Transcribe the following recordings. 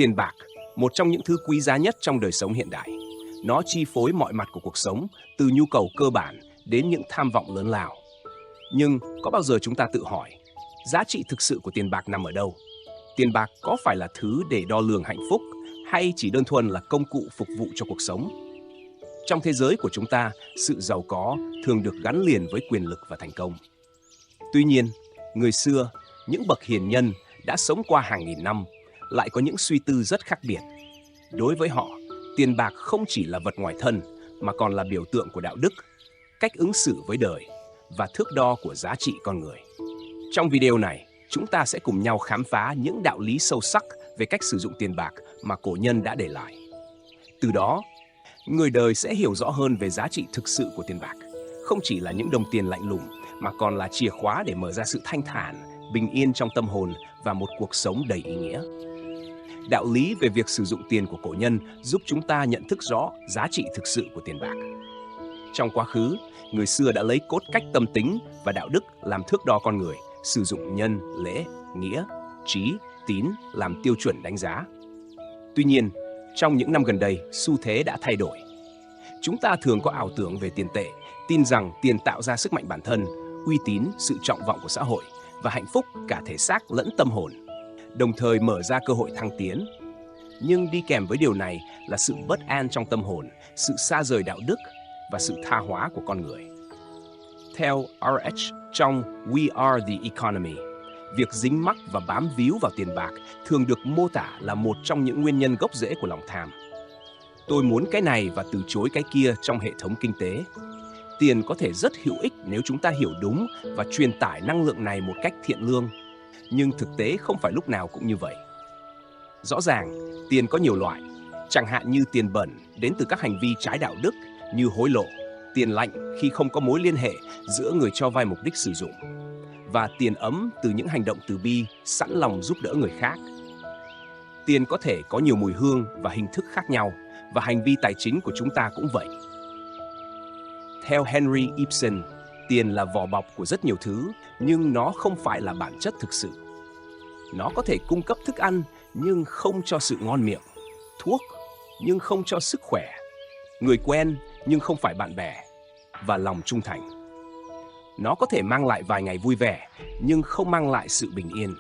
Tiền bạc, một trong những thứ quý giá nhất trong đời sống hiện đại. Nó chi phối mọi mặt của cuộc sống, từ nhu cầu cơ bản đến những tham vọng lớn lao. Nhưng có bao giờ chúng ta tự hỏi, giá trị thực sự của tiền bạc nằm ở đâu? Tiền bạc có phải là thứ để đo lường hạnh phúc hay chỉ đơn thuần là công cụ phục vụ cho cuộc sống? Trong thế giới của chúng ta, sự giàu có thường được gắn liền với quyền lực và thành công. Tuy nhiên, người xưa, những bậc hiền nhân đã sống qua hàng nghìn năm, lại có những suy tư rất khác biệt. Đối với họ, tiền bạc không chỉ là vật ngoài thân, mà còn là biểu tượng của đạo đức, cách ứng xử với đời và thước đo của giá trị con người. Trong video này, chúng ta sẽ cùng nhau khám phá những đạo lý sâu sắc về cách sử dụng tiền bạc mà cổ nhân đã để lại. Từ đó, người đời sẽ hiểu rõ hơn về giá trị thực sự của tiền bạc, không chỉ là những đồng tiền lạnh lùng, mà còn là chìa khóa để mở ra sự thanh thản, bình yên trong tâm hồn và một cuộc sống đầy ý nghĩa. Đạo lý về việc sử dụng tiền của cổ nhân giúp chúng ta nhận thức rõ giá trị thực sự của tiền bạc. Trong quá khứ, người xưa đã lấy cốt cách tâm tính và đạo đức làm thước đo con người, sử dụng nhân, lễ, nghĩa, trí, tín làm tiêu chuẩn đánh giá. Tuy nhiên, trong những năm gần đây, xu thế đã thay đổi. Chúng ta thường có ảo tưởng về tiền tệ, tin rằng tiền tạo ra sức mạnh bản thân, uy tín, sự trọng vọng của xã hội và hạnh phúc cả thể xác lẫn tâm hồn, đồng thời mở ra cơ hội thăng tiến. Nhưng đi kèm với điều này là sự bất an trong tâm hồn, sự xa rời đạo đức và sự tha hóa của con người. Theo R.H. trong We Are the Economy, việc dính mắc và bám víu vào tiền bạc thường được mô tả là một trong những nguyên nhân gốc rễ của lòng tham. Tôi muốn cái này và từ chối cái kia trong hệ thống kinh tế. Tiền có thể rất hữu ích nếu chúng ta hiểu đúng và truyền tải năng lượng này một cách thiện lương. Nhưng thực tế không phải lúc nào cũng như vậy. Rõ ràng, tiền có nhiều loại, chẳng hạn như tiền bẩn đến từ các hành vi trái đạo đức như hối lộ, tiền lạnh khi không có mối liên hệ giữa người cho vay mục đích sử dụng, và tiền ấm từ những hành động từ bi, sẵn lòng giúp đỡ người khác. Tiền có thể có nhiều mùi hương và hình thức khác nhau, và hành vi tài chính của chúng ta cũng vậy. Theo Henry Ibsen, tiền là vỏ bọc của rất nhiều thứ, nhưng nó không phải là bản chất thực sự. Nó có thể cung cấp thức ăn, nhưng không cho sự ngon miệng, thuốc, nhưng không cho sức khỏe, người quen, nhưng không phải bạn bè, và lòng trung thành. Nó có thể mang lại vài ngày vui vẻ, nhưng không mang lại sự bình yên.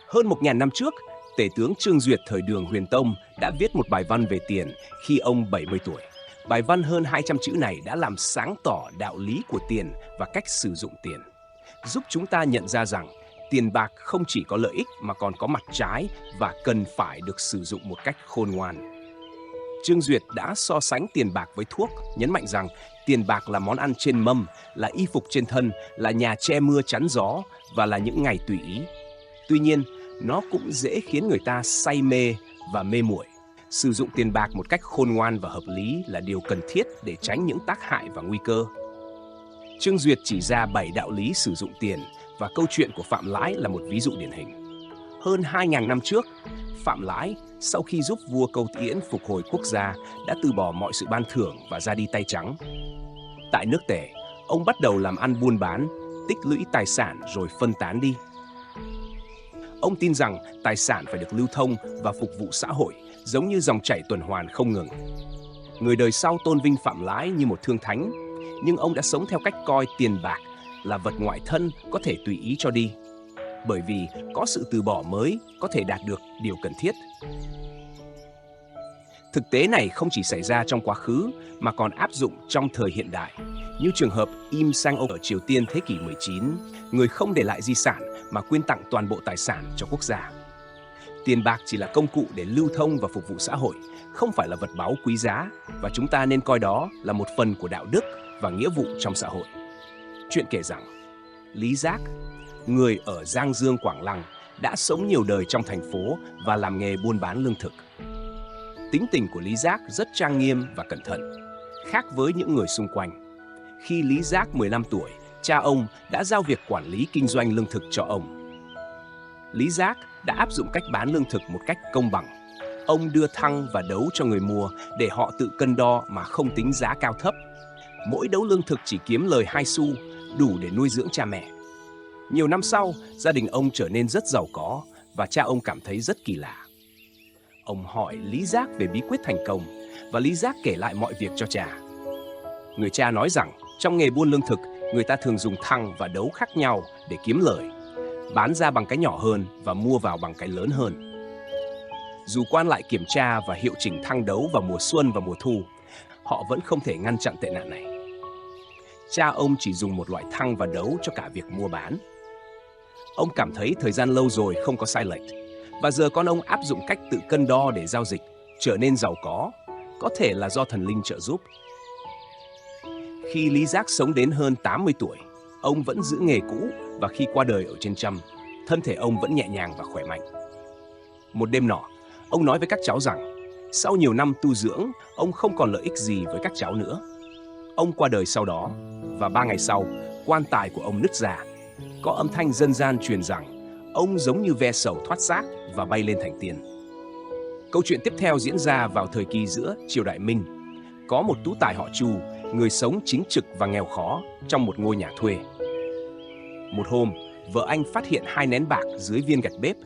Hơn 1000 năm trước, Tể tướng Trương Duyệt thời Đường Huyền Tông đã viết một bài văn về tiền khi ông 70 tuổi. Bài văn hơn 200 chữ này đã làm sáng tỏ đạo lý của tiền và cách sử dụng tiền, giúp chúng ta nhận ra rằng tiền bạc không chỉ có lợi ích mà còn có mặt trái và cần phải được sử dụng một cách khôn ngoan. Trương Duyệt đã so sánh tiền bạc với thuốc, nhấn mạnh rằng tiền bạc là món ăn trên mâm, là y phục trên thân, là nhà che mưa chắn gió và là những ngày tùy ý. Tuy nhiên, nó cũng dễ khiến người ta say mê và mê muội. Sử dụng tiền bạc một cách khôn ngoan và hợp lý là điều cần thiết để tránh những tác hại và nguy cơ. Trương Duyệt chỉ ra 7 đạo lý sử dụng tiền, và câu chuyện của Phạm Lãi là một ví dụ điển hình. Hơn 2000 năm trước, Phạm Lãi, sau khi giúp vua Câu Tiễn phục hồi quốc gia, đã từ bỏ mọi sự ban thưởng và ra đi tay trắng. Tại nước Tề, ông bắt đầu làm ăn buôn bán, tích lũy tài sản rồi phân tán đi. Ông tin rằng tài sản phải được lưu thông và phục vụ xã hội, giống như dòng chảy tuần hoàn không ngừng. Người đời sau tôn vinh Phạm Lãi như một thương thánh, nhưng ông đã sống theo cách coi tiền bạc là vật ngoại thân có thể tùy ý cho đi, bởi vì có sự từ bỏ mới có thể đạt được điều cần thiết. Thực tế này không chỉ xảy ra trong quá khứ mà còn áp dụng trong thời hiện đại, như trường hợp Im Sang-ok ở Triều Tiên thế kỷ 19, người không để lại di sản mà quyên tặng toàn bộ tài sản cho quốc gia. Tiền bạc chỉ là công cụ để lưu thông và phục vụ xã hội, không phải là vật báu quý giá, và chúng ta nên coi đó là một phần của đạo đức và nghĩa vụ trong xã hội. Chuyện kể rằng, Lý Giác, người ở Giang Dương, Quảng Lăng, đã sống nhiều đời trong thành phố và làm nghề buôn bán lương thực. Tính tình của Lý Giác rất trang nghiêm và cẩn thận, khác với những người xung quanh. Khi Lý Giác 15 tuổi, cha ông đã giao việc quản lý kinh doanh lương thực cho ông. Lý Giác đã áp dụng cách bán lương thực một cách công bằng. Ông đưa thăng và đấu cho người mua để họ tự cân đo mà không tính giá cao thấp. Mỗi đấu lương thực chỉ kiếm lời 2 xu, đủ để nuôi dưỡng cha mẹ. Nhiều năm sau, gia đình ông trở nên rất giàu có và cha ông cảm thấy rất kỳ lạ. ông hỏi Lý Giác về bí quyết thành công và Lý Giác kể lại mọi việc cho cha. Người cha nói rằng trong nghề buôn lương thực, người ta thường dùng thăng và đấu khác nhau để kiếm lời, bán ra bằng cái nhỏ hơn và mua vào bằng cái lớn hơn. Dù quan lại kiểm tra và hiệu chỉnh thăng đấu vào mùa xuân và mùa thu, họ vẫn không thể ngăn chặn tệ nạn này. Cha ông chỉ dùng một loại thăng và đấu cho cả việc mua bán. Ông cảm thấy thời gian lâu rồi không có sai lệch, và giờ con ông áp dụng cách tự cân đo để giao dịch, trở nên giàu có thể là do thần linh trợ giúp. Khi Lý Giác sống đến hơn 80 tuổi, ông vẫn giữ nghề cũ và khi qua đời ở trên trăm, thân thể ông vẫn nhẹ nhàng và khỏe mạnh. Một đêm nọ, ông nói với các cháu rằng, sau nhiều năm tu dưỡng, ông không còn lợi ích gì với các cháu nữa. Ông qua đời sau đó, và 3 ngày sau, quan tài của ông nứt ra. Có âm thanh dân gian truyền rằng, ông giống như ve sầu thoát xác và bay lên thành tiên. Câu chuyện tiếp theo diễn ra vào thời kỳ giữa triều Đại Minh. Có một tú tài họ Chu, người sống chính trực và nghèo khó trong một ngôi nhà thuê. Một hôm, vợ anh phát hiện 2 nén bạc dưới viên gạch bếp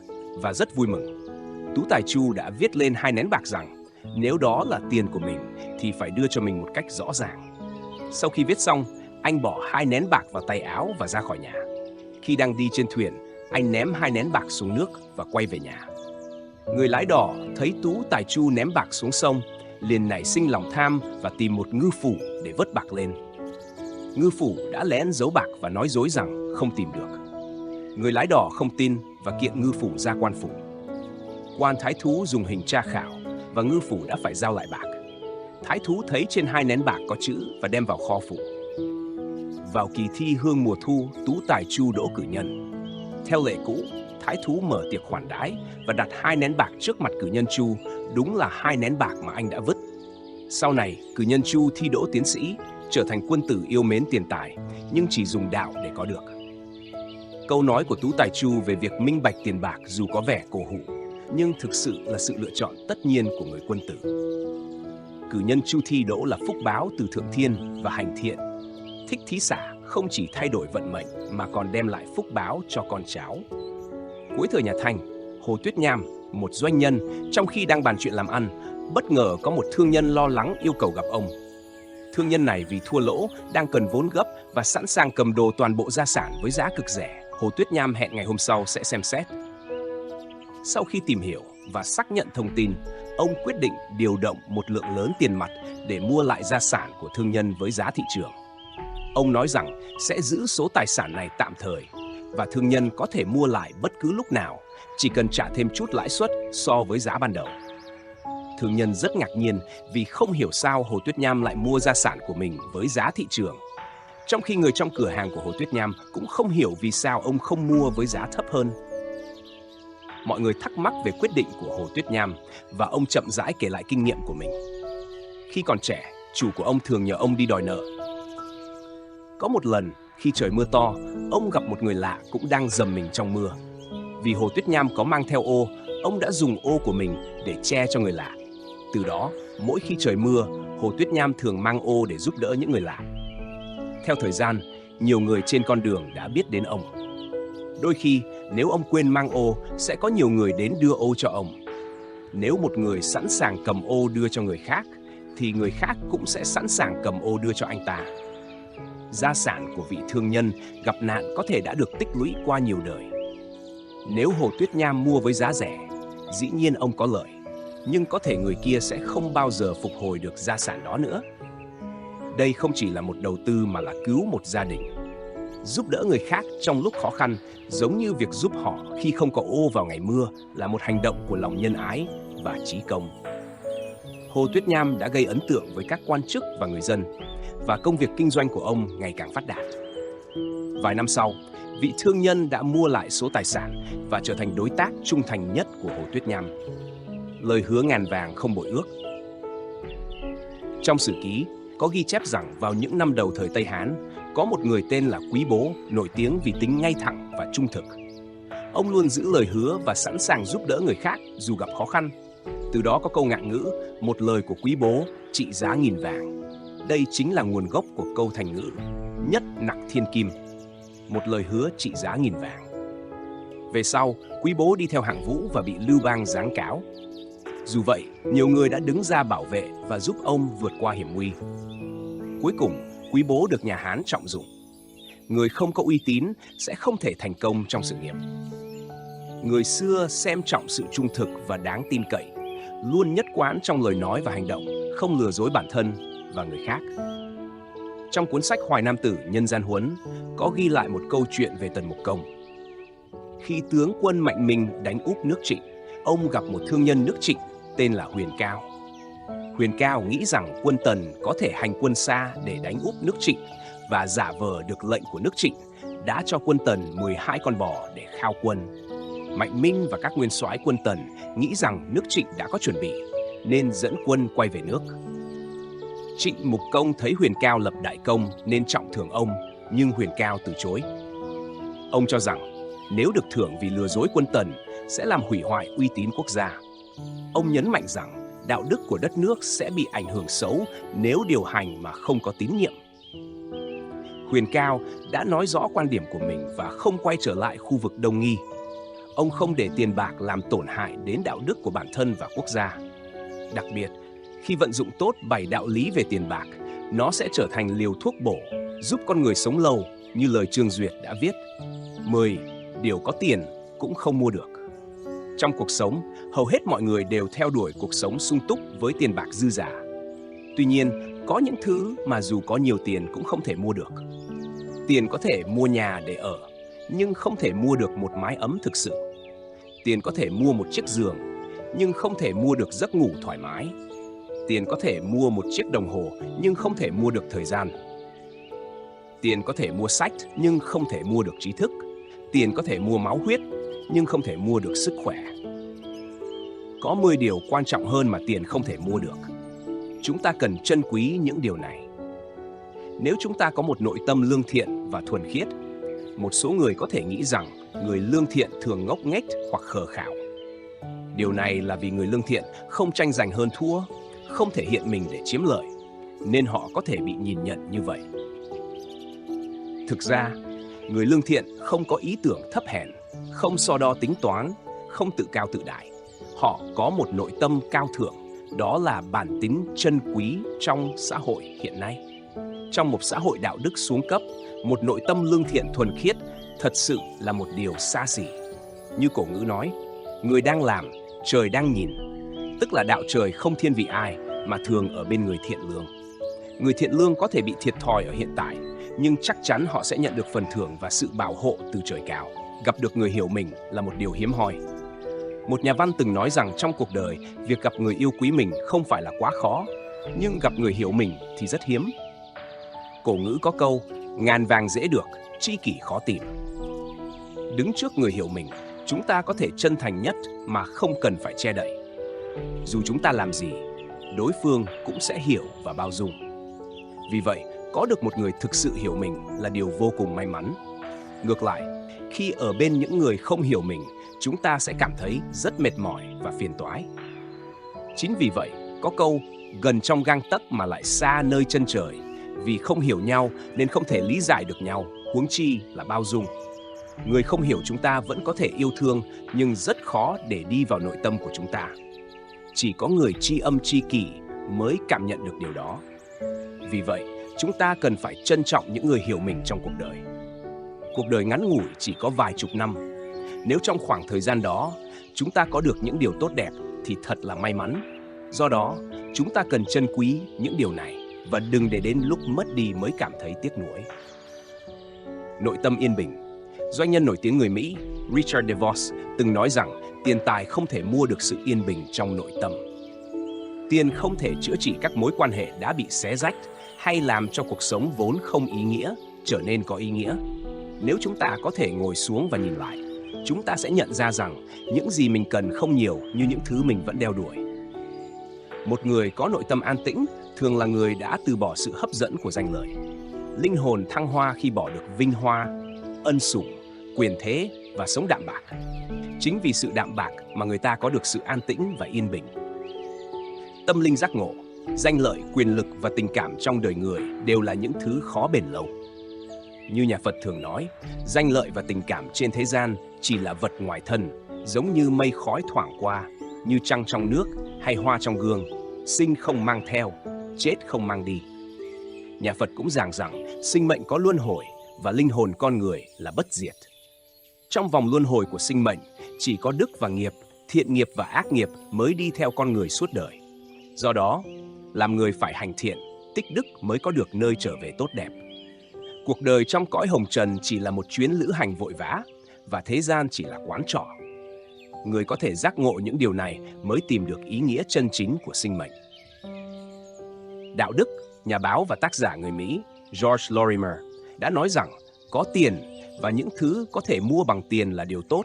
và rất vui mừng. Tú tài Chu đã viết lên 2 nén bạc rằng nếu đó là tiền của mình thì phải đưa cho mình một cách rõ ràng. Sau khi viết xong, anh bỏ 2 nén bạc vào tay áo và ra khỏi nhà. Khi đang đi trên thuyền, anh ném 2 nén bạc xuống nước và quay về nhà. Người lái đò thấy tú tài Chu ném bạc xuống sông, liền nảy sinh lòng tham và tìm một ngư phủ để vớt bạc lên. Ngư phủ đã lén giấu bạc và nói dối rằng không tìm được. Người lái đò không tin và kiện ngư phủ ra quan phủ. Quan thái thú dùng hình tra khảo và ngư phủ đã phải giao lại bạc. Thái thú thấy trên 2 nén bạc có chữ và đem vào kho phủ. Vào kỳ thi hương mùa thu, tú tài Chu đỗ cử nhân. Theo lệ cũ, thái thú mở tiệc khoản đãi và đặt 2 nén bạc trước mặt cử nhân Chu, đúng là 2 nén bạc mà anh đã vứt. Sau này, cử nhân Chu thi đỗ tiến sĩ, trở thành quân tử yêu mến tiền tài, nhưng chỉ dùng đạo để có được. Câu nói của tú tài Chu về việc minh bạch tiền bạc dù có vẻ cổ hủ, nhưng thực sự là sự lựa chọn tất nhiên của người quân tử. Cử nhân Chu thi đỗ là phúc báo từ thượng thiên và hành thiện. Thích thí xả không chỉ thay đổi vận mệnh mà còn đem lại phúc báo cho con cháu. Cuối thời nhà Thanh, Hồ Tuyết Nham, một doanh nhân, trong khi đang bàn chuyện làm ăn, bất ngờ có một thương nhân lo lắng yêu cầu gặp ông. Thương nhân này vì thua lỗ, đang cần vốn gấp và sẵn sàng cầm đồ toàn bộ gia sản với giá cực rẻ. Hồ Tuyết Nham hẹn ngày hôm sau sẽ xem xét. Sau khi tìm hiểu và xác nhận thông tin, ông quyết định điều động một lượng lớn tiền mặt để mua lại gia sản của thương nhân với giá thị trường. Ông nói rằng sẽ giữ số tài sản này tạm thời và thương nhân có thể mua lại bất cứ lúc nào, chỉ cần trả thêm chút lãi suất so với giá ban đầu. Thương nhân rất ngạc nhiên vì không hiểu sao Hồ Tuyết Nham lại mua gia sản của mình với giá thị trường. Trong khi người trong cửa hàng của Hồ Tuyết Nham cũng không hiểu vì sao ông không mua với giá thấp hơn. Mọi người thắc mắc về quyết định của Hồ Tuyết Nham và ông chậm rãi kể lại kinh nghiệm của mình. Khi còn trẻ, chủ của ông thường nhờ ông đi đòi nợ. Có một lần, khi trời mưa to, ông gặp một người lạ cũng đang dầm mình trong mưa. Vì Hồ Tuyết Nham có mang theo ô, ông đã dùng ô của mình để che cho người lạ. Từ đó, mỗi khi trời mưa, Hồ Tuyết Nham thường mang ô để giúp đỡ những người lạ. Theo thời gian, nhiều người trên con đường đã biết đến ông. Đôi khi, nếu ông quên mang ô, sẽ có nhiều người đến đưa ô cho ông. Nếu một người sẵn sàng cầm ô đưa cho người khác, thì người khác cũng sẽ sẵn sàng cầm ô đưa cho anh ta. Gia sản của vị thương nhân gặp nạn có thể đã được tích lũy qua nhiều đời. Nếu Hồ Tuyết Nham mua với giá rẻ, dĩ nhiên ông có lợi, nhưng có thể người kia sẽ không bao giờ phục hồi được gia sản đó nữa. Đây không chỉ là một đầu tư mà là cứu một gia đình. Giúp đỡ người khác trong lúc khó khăn, giống như việc giúp họ khi không có ô vào ngày mưa, là một hành động của lòng nhân ái và trí công. Hồ Tuyết Nham đã gây ấn tượng với các quan chức và người dân, và công việc kinh doanh của ông ngày càng phát đạt. Vài năm sau, vị thương nhân đã mua lại số tài sản và trở thành đối tác trung thành nhất của Hồ Tuyết Nham. Lời hứa ngàn vàng không bội ước. Trong sử ký, có ghi chép rằng vào những năm đầu thời Tây Hán, có một người tên là Quý Bố nổi tiếng vì tính ngay thẳng và trung thực. Ông luôn giữ lời hứa và sẵn sàng giúp đỡ người khác dù gặp khó khăn. Từ đó có câu ngạn ngữ, một lời của Quý Bố trị giá 1000 vàng. Đây chính là nguồn gốc của câu thành ngữ, nhất nặng thiên kim, một lời hứa trị giá 1000 vàng. Về sau, Quý Bố đi theo hạng vũ và bị Lưu Bang giáng cáo. Dù vậy, nhiều người đã đứng ra bảo vệ và giúp ông vượt qua hiểm nguy. Cuối cùng, quý bố được nhà Hán trọng dụng. Người không có uy tín sẽ không thể thành công trong sự nghiệp. Người xưa xem trọng sự trung thực và đáng tin cậy, luôn nhất quán trong lời nói và hành động, không lừa dối bản thân và người khác. Trong cuốn sách Hoài Nam Tử Nhân Gian Huấn có ghi lại một câu chuyện về Tần Mục Công. Khi tướng quân Mạnh Minh đánh úp nước Trịnh, ông gặp một thương nhân nước Trịnh tên là Huyền Cao. Huyền Cao nghĩ rằng quân Tần có thể hành quân xa để đánh úp nước Trịnh và giả vờ được lệnh của nước Trịnh, đã cho quân Tần 12 con bò để khao quân. Mạnh Minh và các nguyên soái quân Tần nghĩ rằng nước Trịnh đã có chuẩn bị, nên dẫn quân quay về nước. Trịnh Mục Công thấy Huyền Cao lập đại công nên trọng thưởng ông, nhưng Huyền Cao từ chối. Ông cho rằng nếu được thưởng vì lừa dối quân Tần sẽ làm hủy hoại uy tín quốc gia. Ông nhấn mạnh rằng đạo đức của đất nước sẽ bị ảnh hưởng xấu nếu điều hành mà không có tín nhiệm. Huyền Cao đã nói rõ quan điểm của mình và không quay trở lại khu vực Đông Nghi. Ông không để tiền bạc làm tổn hại đến đạo đức của bản thân và quốc gia. Đặc biệt, khi vận dụng tốt 7 đạo lý về tiền bạc, nó sẽ trở thành liều thuốc bổ, giúp con người sống lâu, như lời Trương Duyệt đã viết. 10. Điều có tiền cũng không mua được. Trong cuộc sống, hầu hết mọi người đều theo đuổi cuộc sống sung túc với tiền bạc dư giả. Tuy nhiên, có những thứ mà dù có nhiều tiền cũng không thể mua được. Tiền có thể mua nhà để ở, nhưng không thể mua được một mái ấm thực sự. Tiền có thể mua một chiếc giường, nhưng không thể mua được giấc ngủ thoải mái. Tiền có thể mua một chiếc đồng hồ, nhưng không thể mua được thời gian. Tiền có thể mua sách, nhưng không thể mua được trí thức. Tiền có thể mua máu huyết, nhưng không thể mua được sức khỏe. Có 10 điều quan trọng hơn mà tiền không thể mua được. Chúng ta cần trân quý những điều này. Nếu chúng ta có một nội tâm lương thiện và thuần khiết, một số người có thể nghĩ rằng người lương thiện thường ngốc nghếch hoặc khờ khạo. Điều này là vì người lương thiện không tranh giành hơn thua, không thể hiện mình để chiếm lợi, nên họ có thể bị nhìn nhận như vậy. Thực ra, người lương thiện không có ý tưởng thấp hèn, không so đo tính toán, không tự cao tự đại. Họ có một nội tâm cao thượng, đó là bản tính trân quý trong xã hội hiện nay. Trong một xã hội đạo đức xuống cấp, một nội tâm lương thiện thuần khiết thật sự là một điều xa xỉ. Như cổ ngữ nói, người đang làm, trời đang nhìn, tức là đạo trời không thiên vị ai mà thường ở bên người thiện lương. Người thiện lương có thể bị thiệt thòi ở hiện tại, nhưng chắc chắn họ sẽ nhận được phần thưởng và sự bảo hộ từ trời cao. Gặp được người hiểu mình là một điều hiếm hoi. Một nhà văn từng nói rằng trong cuộc đời, việc gặp người yêu quý mình không phải là quá khó, nhưng gặp người hiểu mình thì rất hiếm. Cổ ngữ có câu, ngàn vàng dễ được, tri kỷ khó tìm. Đứng trước người hiểu mình, chúng ta có thể chân thành nhất mà không cần phải che đậy. Dù chúng ta làm gì, đối phương cũng sẽ hiểu và bao dung. Vì vậy, có được một người thực sự hiểu mình là điều vô cùng may mắn. Ngược lại, khi ở bên những người không hiểu mình, chúng ta sẽ cảm thấy rất mệt mỏi và phiền toái. Chính vì vậy, có câu gần trong gang tấc mà lại xa nơi chân trời, vì không hiểu nhau nên không thể lý giải được nhau, huống chi là bao dung. Người không hiểu chúng ta vẫn có thể yêu thương, nhưng rất khó để đi vào nội tâm của chúng ta. Chỉ có người tri âm tri kỷ mới cảm nhận được điều đó. Vì vậy, chúng ta cần phải trân trọng những người hiểu mình trong cuộc đời. Cuộc đời ngắn ngủi chỉ có vài chục năm. Nếu trong khoảng thời gian đó, chúng ta có được những điều tốt đẹp thì thật là may mắn. Do đó, chúng ta cần trân quý những điều này và đừng để đến lúc mất đi mới cảm thấy tiếc nuối. Nội tâm yên bình. Doanh nhân nổi tiếng người Mỹ Richard DeVos từng nói rằng tiền tài không thể mua được sự yên bình trong nội tâm. Tiền không thể chữa trị các mối quan hệ đã bị xé rách hay làm cho cuộc sống vốn không ý nghĩa trở nên có ý nghĩa. Nếu chúng ta có thể ngồi xuống và nhìn lại, chúng ta sẽ nhận ra rằng những gì mình cần không nhiều như những thứ mình vẫn đeo đuổi. Một người có nội tâm an tĩnh thường là người đã từ bỏ sự hấp dẫn của danh lợi. Linh hồn thăng hoa khi bỏ được vinh hoa, ân sủng, quyền thế và sống đạm bạc. Chính vì sự đạm bạc mà người ta có được sự an tĩnh và yên bình. Tâm linh giác ngộ, danh lợi, quyền lực và tình cảm trong đời người đều là những thứ khó bền lâu. Như nhà Phật thường nói, danh lợi và tình cảm trên thế gian chỉ là vật ngoài thân, giống như mây khói thoảng qua, như trăng trong nước hay hoa trong gương, sinh không mang theo, chết không mang đi. Nhà Phật cũng giảng rằng sinh mệnh có luân hồi và linh hồn con người là bất diệt. Trong vòng luân hồi của sinh mệnh, chỉ có đức và nghiệp, thiện nghiệp và ác nghiệp mới đi theo con người suốt đời. Do đó, làm người phải hành thiện, tích đức mới có được nơi trở về tốt đẹp. Cuộc đời trong cõi hồng trần chỉ là một chuyến lữ hành vội vã, và thế gian chỉ là quán trọ. Người có thể giác ngộ những điều này mới tìm được ý nghĩa chân chính của sinh mệnh. Đạo đức, nhà báo và tác giả người Mỹ George Lorimer đã nói rằng có tiền và những thứ có thể mua bằng tiền là điều tốt,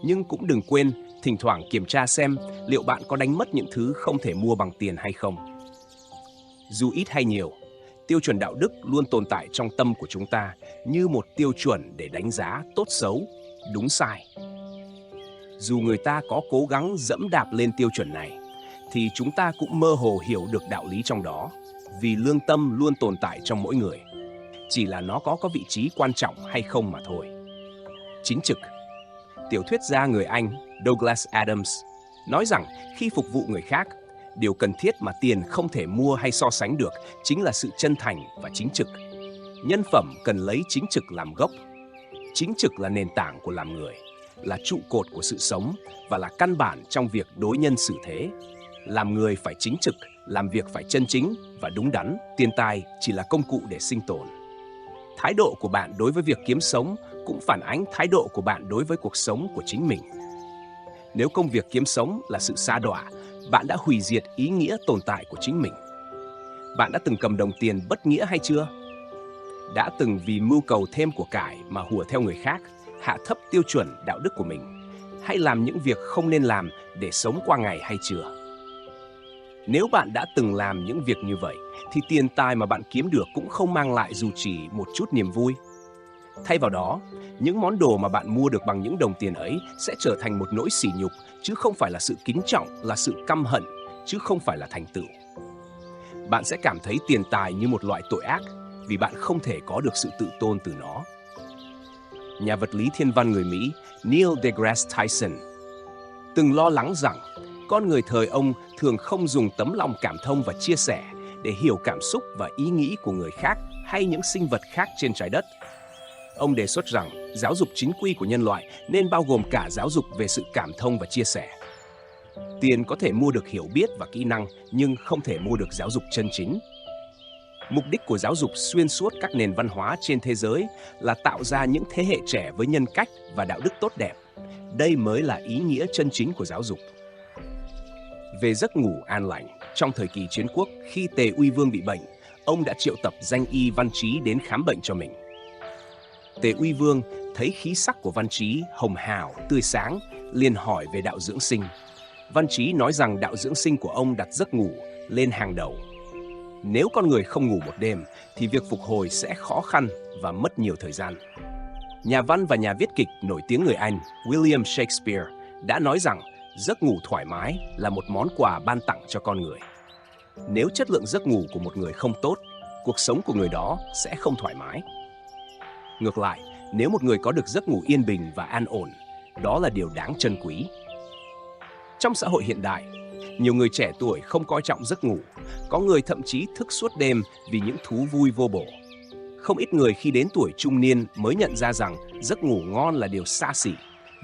nhưng cũng đừng quên thỉnh thoảng kiểm tra xem liệu bạn có đánh mất những thứ không thể mua bằng tiền hay không. Dù ít hay nhiều, tiêu chuẩn đạo đức luôn tồn tại trong tâm của chúng ta như một tiêu chuẩn để đánh giá tốt xấu, đúng sai. Dù người ta có cố gắng dẫm đạp lên tiêu chuẩn này, thì chúng ta cũng mơ hồ hiểu được đạo lý trong đó, vì lương tâm luôn tồn tại trong mỗi người. Chỉ là nó có vị trí quan trọng hay không mà thôi. Chính trực. Tiểu thuyết gia người Anh Douglas Adams nói rằng khi phục vụ người khác, điều cần thiết mà tiền không thể mua hay so sánh được chính là sự chân thành và chính trực. Nhân phẩm cần lấy chính trực làm gốc. Chính trực là nền tảng của làm người, là trụ cột của sự sống và là căn bản trong việc đối nhân xử thế. Làm người phải chính trực, làm việc phải chân chính và đúng đắn, tiền tài chỉ là công cụ để sinh tồn. Thái độ của bạn đối với việc kiếm sống cũng phản ánh thái độ của bạn đối với cuộc sống của chính mình. Nếu công việc kiếm sống là sự sa đọa, bạn đã hủy diệt ý nghĩa tồn tại của chính mình. Bạn đã từng cầm đồng tiền bất nghĩa hay chưa? Đã từng vì mưu cầu thêm của cải mà hùa theo người khác, hạ thấp tiêu chuẩn đạo đức của mình, hay làm những việc không nên làm để sống qua ngày hay chưa? Nếu bạn đã từng làm những việc như vậy, thì tiền tài mà bạn kiếm được cũng không mang lại dù chỉ một chút niềm vui. Thay vào đó, những món đồ mà bạn mua được bằng những đồng tiền ấy sẽ trở thành một nỗi sỉ nhục, chứ không phải là sự kính trọng, là sự căm hận, chứ không phải là thành tựu. Bạn sẽ cảm thấy tiền tài như một loại tội ác, vì bạn không thể có được sự tự tôn từ nó. Nhà vật lý thiên văn người Mỹ Neil deGrasse Tyson từng lo lắng rằng con người thời ông thường không dùng tấm lòng cảm thông và chia sẻ để hiểu cảm xúc và ý nghĩ của người khác hay những sinh vật khác trên trái đất. Ông đề xuất rằng giáo dục chính quy của nhân loại nên bao gồm cả giáo dục về sự cảm thông và chia sẻ. Tiền có thể mua được hiểu biết và kỹ năng, nhưng không thể mua được giáo dục chân chính. Mục đích của giáo dục xuyên suốt các nền văn hóa trên thế giới là tạo ra những thế hệ trẻ với nhân cách và đạo đức tốt đẹp. Đây mới là ý nghĩa chân chính của giáo dục. Về giấc ngủ an lành, trong thời kỳ chiến quốc, khi Tề Uy Vương bị bệnh, ông đã triệu tập danh y Văn Trí đến khám bệnh cho mình. Tề Uy Vương thấy khí sắc của Văn Trí hồng hào, tươi sáng, liền hỏi về đạo dưỡng sinh. Văn Trí nói rằng đạo dưỡng sinh của ông đặt giấc ngủ lên hàng đầu. Nếu con người không ngủ một đêm, thì việc phục hồi sẽ khó khăn và mất nhiều thời gian. Nhà văn và nhà viết kịch nổi tiếng người Anh William Shakespeare đã nói rằng giấc ngủ thoải mái là một món quà ban tặng cho con người. Nếu chất lượng giấc ngủ của một người không tốt, cuộc sống của người đó sẽ không thoải mái. Ngược lại, nếu một người có được giấc ngủ yên bình và an ổn, đó là điều đáng trân quý. Trong xã hội hiện đại, nhiều người trẻ tuổi không coi trọng giấc ngủ, có người thậm chí thức suốt đêm vì những thú vui vô bổ. Không ít người khi đến tuổi trung niên mới nhận ra rằng giấc ngủ ngon là điều xa xỉ,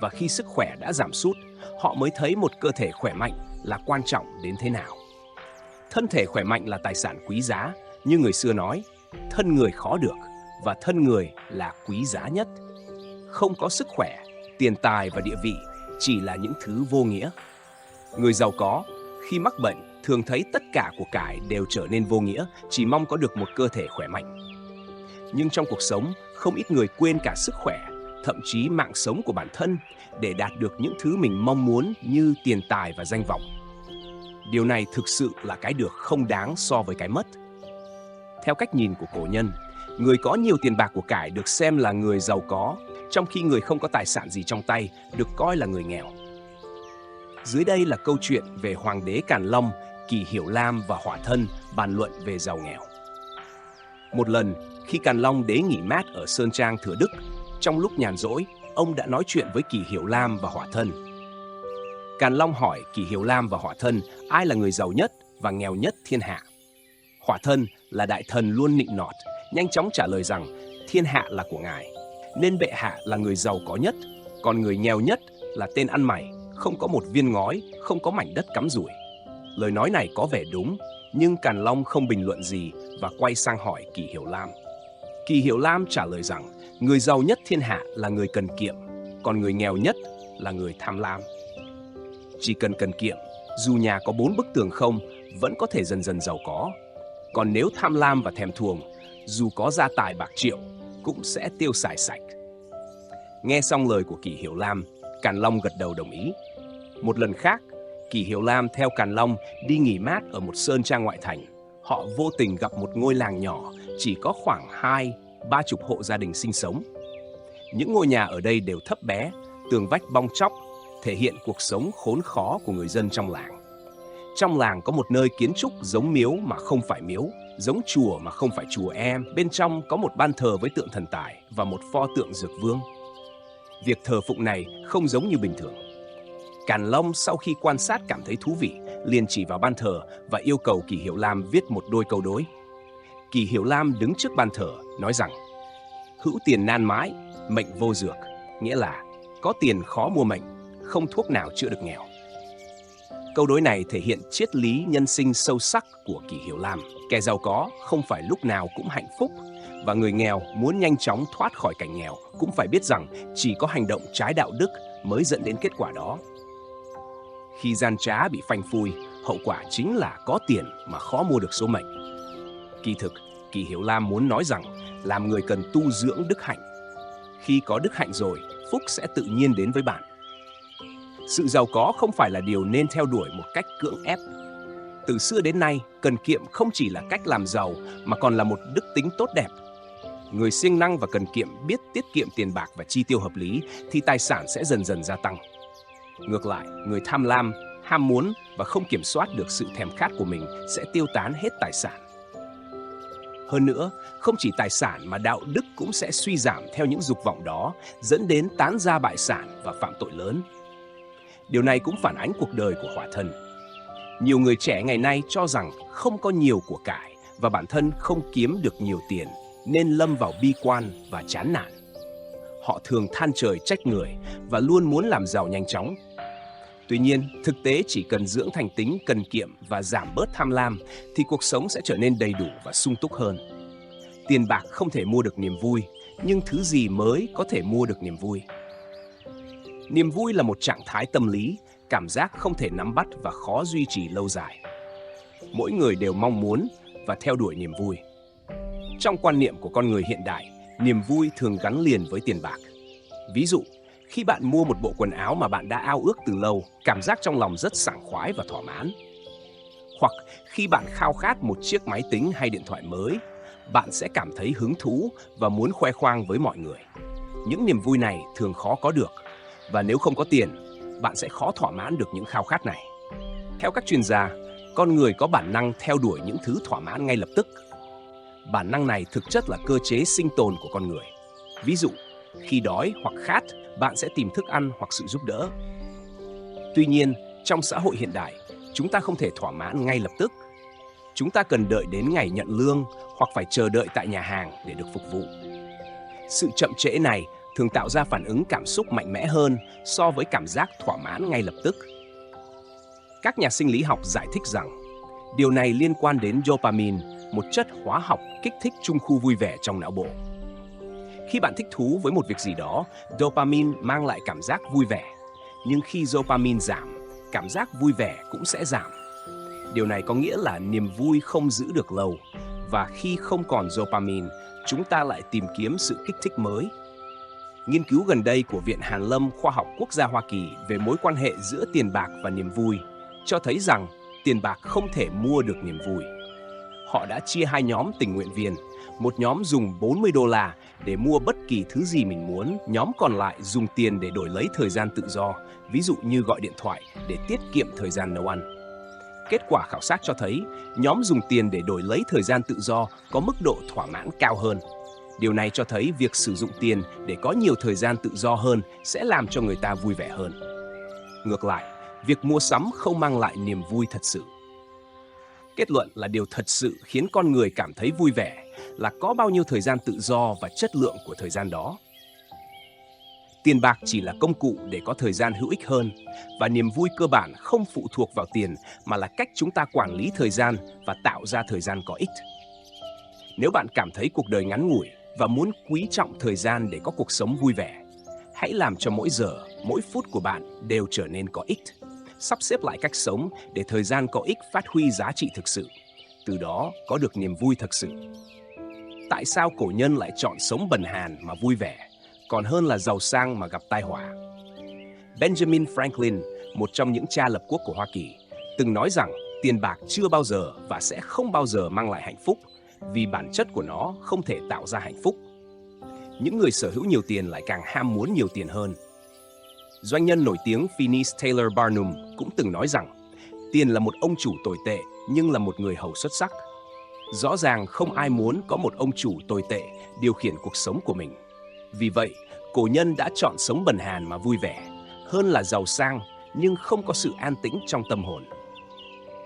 và khi sức khỏe đã giảm sút, họ mới thấy một cơ thể khỏe mạnh là quan trọng đến thế nào. Thân thể khỏe mạnh là tài sản quý giá, như người xưa nói, thân người khó được, và thân người là quý giá nhất. Không có sức khỏe, tiền tài và địa vị chỉ là những thứ vô nghĩa. Người giàu có, khi mắc bệnh, thường thấy tất cả của cải đều trở nên vô nghĩa, chỉ mong có được một cơ thể khỏe mạnh. Nhưng trong cuộc sống, không ít người quên cả sức khỏe, thậm chí mạng sống của bản thân để đạt được những thứ mình mong muốn như tiền tài và danh vọng. Điều này thực sự là cái được không đáng so với cái mất. Theo cách nhìn của cổ nhân, người có nhiều tiền bạc của cải được xem là người giàu có, trong khi người không có tài sản gì trong tay được coi là người nghèo. Dưới đây là câu chuyện về Hoàng đế Càn Long, Kỳ Hiểu Lam và Hỏa Thân bàn luận về giàu nghèo. Một lần, khi Càn Long đế nghỉ mát ở Sơn Trang Thừa Đức, trong lúc nhàn rỗi, ông đã nói chuyện với Kỳ Hiểu Lam và Hỏa Thân. Càn Long hỏi Kỷ Hiểu Lam và Hỏa Thân ai là người giàu nhất và nghèo nhất thiên hạ. Hỏa Thân là đại thần luôn nịnh nọt, nhanh chóng trả lời rằng thiên hạ là của ngài, nên bệ hạ là người giàu có nhất, còn người nghèo nhất là tên ăn mày, không có một viên ngói, không có mảnh đất cắm rủi. Lời nói này có vẻ đúng, nhưng Càn Long không bình luận gì và quay sang hỏi Kỷ Hiểu Lam. Kỷ Hiểu Lam trả lời rằng người giàu nhất thiên hạ là người cần kiệm, còn người nghèo nhất là người tham lam. Chỉ cần cần kiệm, dù nhà có 4 bức tường không, vẫn có thể dần dần giàu có. Còn nếu tham lam và thèm thuồng, dù có gia tài bạc triệu, cũng sẽ tiêu xài sạch. Nghe xong lời của Kỷ Hiểu Lam, Càn Long gật đầu đồng ý. Một lần khác, Kỷ Hiểu Lam theo Càn Long đi nghỉ mát ở một sơn trang ngoại thành. Họ vô tình gặp một ngôi làng nhỏ, chỉ có khoảng 20-30 hộ gia đình sinh sống. Những ngôi nhà ở đây đều thấp bé, tường vách bong tróc, thể hiện cuộc sống khốn khó của người dân trong làng. Trong làng có một nơi kiến trúc giống miếu mà không phải miếu, giống chùa mà không phải chùa em. Bên trong có một ban thờ với tượng thần tài và một pho tượng dược vương. Việc thờ phụng này không giống như bình thường. Càn Long sau khi quan sát cảm thấy thú vị, liền chỉ vào ban thờ và yêu cầu Kỷ Hiểu Lam viết một đôi câu đối. Kỷ Hiểu Lam đứng trước ban thờ, nói rằng hữu tiền nan mãi, mệnh vô dược, nghĩa là có tiền khó mua mệnh, không thuốc nào chữa được nghèo. Câu đối này thể hiện triết lý nhân sinh sâu sắc của Kỷ Hiểu Lam. Kẻ giàu có không phải lúc nào cũng hạnh phúc, và người nghèo muốn nhanh chóng thoát khỏi cảnh nghèo cũng phải biết rằng chỉ có hành động trái đạo đức mới dẫn đến kết quả đó. Khi gian trá bị phanh phui, hậu quả chính là có tiền mà khó mua được số mệnh. Kỳ thực, Kỷ Hiểu Lam muốn nói rằng làm người cần tu dưỡng đức hạnh. Khi có đức hạnh rồi, phúc sẽ tự nhiên đến với bạn. Sự giàu có không phải là điều nên theo đuổi một cách cưỡng ép. Từ xưa đến nay, cần kiệm không chỉ là cách làm giàu mà còn là một đức tính tốt đẹp. Người siêng năng và cần kiệm biết tiết kiệm tiền bạc và chi tiêu hợp lý thì tài sản sẽ dần dần gia tăng. Ngược lại, người tham lam, ham muốn và không kiểm soát được sự thèm khát của mình sẽ tiêu tán hết tài sản. Hơn nữa, không chỉ tài sản mà đạo đức cũng sẽ suy giảm theo những dục vọng đó, dẫn đến tán gia bại sản và phạm tội lớn. Điều này cũng phản ánh cuộc đời của Hỏa Thân. Nhiều người trẻ ngày nay cho rằng không có nhiều của cải và bản thân không kiếm được nhiều tiền, nên lâm vào bi quan và chán nản. Họ thường than trời trách người và luôn muốn làm giàu nhanh chóng. Tuy nhiên, thực tế chỉ cần dưỡng thành tính cần kiệm và giảm bớt tham lam thì cuộc sống sẽ trở nên đầy đủ và sung túc hơn. Tiền bạc không thể mua được niềm vui, nhưng thứ gì mới có thể mua được niềm vui? Niềm vui là một trạng thái tâm lý, cảm giác không thể nắm bắt và khó duy trì lâu dài. Mỗi người đều mong muốn và theo đuổi niềm vui. Trong quan niệm của con người hiện đại, niềm vui thường gắn liền với tiền bạc. Ví dụ, khi bạn mua một bộ quần áo mà bạn đã ao ước từ lâu, cảm giác trong lòng rất sảng khoái và thỏa mãn. Hoặc khi bạn khao khát một chiếc máy tính hay điện thoại mới, bạn sẽ cảm thấy hứng thú và muốn khoe khoang với mọi người. Những niềm vui này thường khó có được, và nếu không có tiền, bạn sẽ khó thỏa mãn được những khao khát này. Theo các chuyên gia, con người có bản năng theo đuổi những thứ thỏa mãn ngay lập tức. Bản năng này thực chất là cơ chế sinh tồn của con người. Ví dụ, khi đói hoặc khát, bạn sẽ tìm thức ăn hoặc sự giúp đỡ. Tuy nhiên, trong xã hội hiện đại, chúng ta không thể thỏa mãn ngay lập tức. Chúng ta cần đợi đến ngày nhận lương hoặc phải chờ đợi tại nhà hàng để được phục vụ. Sự chậm trễ này thường tạo ra phản ứng cảm xúc mạnh mẽ hơn so với cảm giác thỏa mãn ngay lập tức. Các nhà sinh lý học giải thích rằng điều này liên quan đến dopamine, một chất hóa học kích thích trung khu vui vẻ trong não bộ. Khi bạn thích thú với một việc gì đó, dopamine mang lại cảm giác vui vẻ. Nhưng khi dopamine giảm, cảm giác vui vẻ cũng sẽ giảm. Điều này có nghĩa là niềm vui không giữ được lâu, và khi không còn dopamine, chúng ta lại tìm kiếm sự kích thích mới. Nghiên cứu gần đây của Viện Hàn Lâm Khoa học Quốc gia Hoa Kỳ về mối quan hệ giữa tiền bạc và niềm vui cho thấy rằng tiền bạc không thể mua được niềm vui. Họ đã chia hai nhóm tình nguyện viên, một nhóm dùng $40 để mua bất kỳ thứ gì mình muốn, nhóm còn lại dùng tiền để đổi lấy thời gian tự do, ví dụ như gọi điện thoại để tiết kiệm thời gian nấu ăn. Kết quả khảo sát cho thấy, nhóm dùng tiền để đổi lấy thời gian tự do có mức độ thỏa mãn cao hơn. Điều này cho thấy việc sử dụng tiền để có nhiều thời gian tự do hơn sẽ làm cho người ta vui vẻ hơn. Ngược lại, Việc mua sắm không mang lại niềm vui thật sự. Kết luận là điều thật sự khiến con người cảm thấy vui vẻ là có bao nhiêu thời gian tự do và chất lượng của thời gian đó. Tiền bạc chỉ là công cụ để có thời gian hữu ích hơn, và niềm vui cơ bản không phụ thuộc vào tiền mà là cách chúng ta quản lý thời gian và tạo ra thời gian có ích. Nếu bạn cảm thấy cuộc đời ngắn ngủi và muốn quý trọng thời gian để có cuộc sống vui vẻ, hãy làm cho mỗi giờ, mỗi phút của bạn đều trở nên có ích. Sắp xếp lại cách sống để thời gian có ích phát huy giá trị thực sự, từ đó có được niềm vui thực sự. Tại sao cổ nhân lại chọn sống bần hàn mà vui vẻ, còn hơn là giàu sang mà gặp tai họa? Benjamin Franklin, một trong những cha lập quốc của Hoa Kỳ, từng nói rằng tiền bạc chưa bao giờ và sẽ không bao giờ mang lại hạnh phúc, vì bản chất của nó không thể tạo ra hạnh phúc. Những người sở hữu nhiều tiền lại càng ham muốn nhiều tiền hơn. Doanh nhân nổi tiếng Phineas Taylor Barnum cũng từng nói rằng tiền là một ông chủ tồi tệ nhưng là một người hầu xuất sắc. Rõ ràng không ai muốn có một ông chủ tồi tệ điều khiển cuộc sống của mình. Vì vậy, cổ nhân đã chọn sống bần hàn mà vui vẻ, hơn là giàu sang nhưng không có sự an tĩnh trong tâm hồn.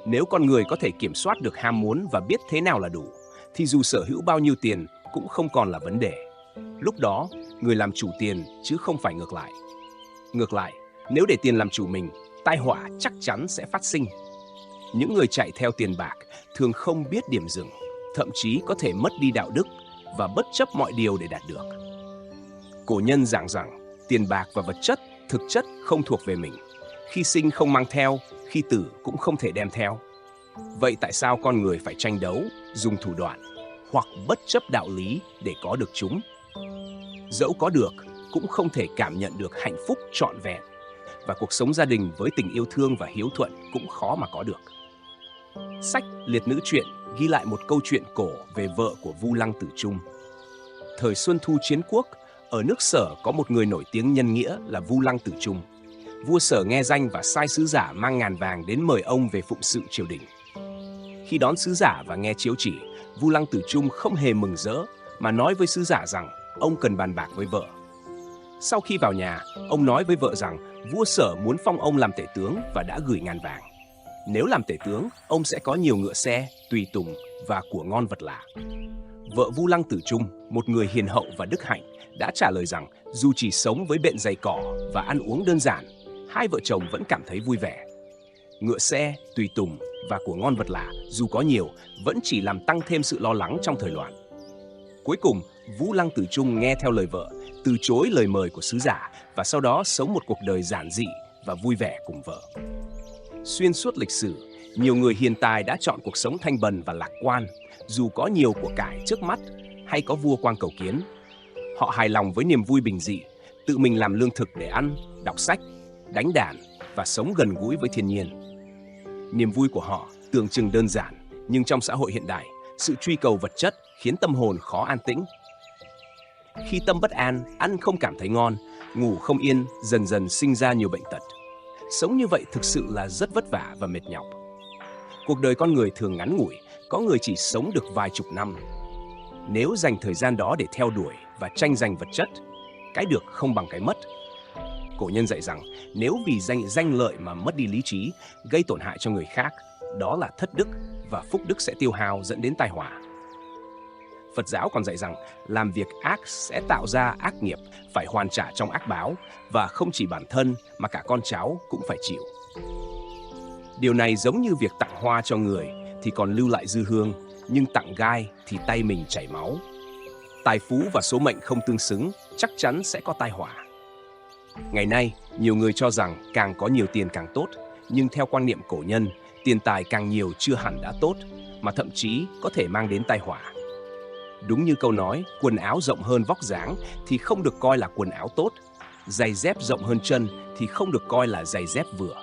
Nếu con người có thể kiểm soát được ham muốn và biết thế nào là đủ, thì dù sở hữu bao nhiêu tiền cũng không còn là vấn đề. Lúc đó, người làm chủ tiền chứ không phải ngược lại. Ngược lại, nếu để tiền làm chủ mình, tai họa chắc chắn sẽ phát sinh. Những người chạy theo tiền bạc thường không biết điểm dừng, thậm chí có thể mất đi đạo đức và bất chấp mọi điều để đạt được. Cổ nhân giảng rằng tiền bạc và vật chất thực chất không thuộc về mình. Khi sinh không mang theo, khi tử cũng không thể đem theo. Vậy tại sao con người phải tranh đấu, dùng thủ đoạn hoặc bất chấp đạo lý để có được chúng? Dẫu có được, cũng không thể cảm nhận được hạnh phúc trọn vẹn, và cuộc sống gia đình với tình yêu thương và hiếu thuận cũng khó mà có được. Sách Liệt Nữ Truyện ghi lại một câu chuyện cổ về vợ của Vu Lăng Tử Trung. Thời Xuân Thu Chiến Quốc, ở nước Sở có một người nổi tiếng nhân nghĩa là Vu Lăng Tử Trung. Vua Sở nghe danh và sai sứ giả mang ngàn vàng đến mời ông về phụng sự triều đình. Khi đón sứ giả và nghe chiếu chỉ, Vu Lăng Tử Trung không hề mừng rỡ mà nói với sứ giả rằng ông cần bàn bạc với vợ. Sau khi vào nhà, ông nói với vợ rằng vua Sở muốn phong ông làm tể tướng và đã gửi ngàn vàng. Nếu làm tể tướng, ông sẽ có nhiều ngựa xe, tùy tùng và của ngon vật lạ. Vợ Vu Lăng Tử Trung, một người hiền hậu và đức hạnh, đã trả lời rằng dù chỉ sống với bện giày cỏ và ăn uống đơn giản, hai vợ chồng vẫn cảm thấy vui vẻ. Ngựa xe, tùy tùng và của ngon vật lạ dù có nhiều vẫn chỉ làm tăng thêm sự lo lắng trong thời loạn. Cuối cùng, Vu Lăng Tử Trung nghe theo lời vợ, từ chối lời mời của sứ giả và sau đó sống một cuộc đời giản dị và vui vẻ cùng vợ. Xuyên suốt lịch sử, nhiều người hiền tài đã chọn cuộc sống thanh bần và lạc quan, dù có nhiều của cải trước mắt hay có vua quan cầu kiến. Họ hài lòng với niềm vui bình dị, tự mình làm lương thực để ăn, đọc sách, đánh đàn và sống gần gũi với thiên nhiên. Niềm vui của họ tưởng chừng đơn giản, nhưng trong xã hội hiện đại, sự truy cầu vật chất khiến tâm hồn khó an tĩnh. Khi tâm bất an, ăn không cảm thấy ngon, ngủ không yên, dần dần sinh ra nhiều bệnh tật. Sống như vậy thực sự là rất vất vả và mệt nhọc. Cuộc đời con người thường ngắn ngủi, có người chỉ sống được vài chục năm. Nếu dành thời gian đó để theo đuổi và tranh giành vật chất, cái được không bằng cái mất. Cổ nhân dạy rằng nếu vì danh lợi mà mất đi lý trí, gây tổn hại cho người khác, đó là thất đức và phúc đức sẽ tiêu hao dẫn đến tai họa. Phật giáo còn dạy rằng làm việc ác sẽ tạo ra ác nghiệp, phải hoàn trả trong ác báo, và không chỉ bản thân mà cả con cháu cũng phải chịu. Điều này giống như việc tặng hoa cho người thì còn lưu lại dư hương, nhưng tặng gai thì tay mình chảy máu. Tài phú và số mệnh không tương xứng, chắc chắn sẽ có tai họa. Ngày nay, nhiều người cho rằng càng có nhiều tiền càng tốt, nhưng theo quan niệm cổ nhân, tiền tài càng nhiều chưa hẳn đã tốt, mà thậm chí có thể mang đến tai họa. Đúng như câu nói, quần áo rộng hơn vóc dáng thì không được coi là quần áo tốt, giày dép rộng hơn chân thì không được coi là giày dép vừa.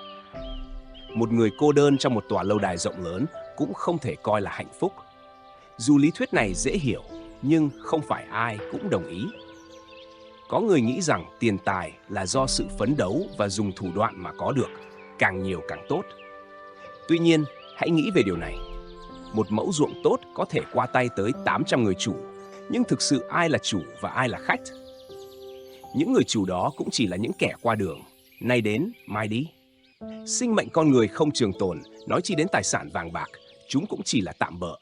Một người cô đơn trong một tòa lâu đài rộng lớn cũng không thể coi là hạnh phúc. Dù lý thuyết này dễ hiểu, nhưng không phải ai cũng đồng ý. Có người nghĩ rằng tiền tài là do sự phấn đấu và dùng thủ đoạn mà có được, càng nhiều càng tốt. Tuy nhiên, hãy nghĩ về điều này. Một mẫu ruộng tốt có thể qua tay tới 800 người chủ, nhưng thực sự ai là chủ và ai là khách? Những người chủ đó cũng chỉ là những kẻ qua đường, nay đến, mai đi. Sinh mệnh con người không trường tồn, nói chi đến tài sản vàng bạc, chúng cũng chỉ là tạm bợ.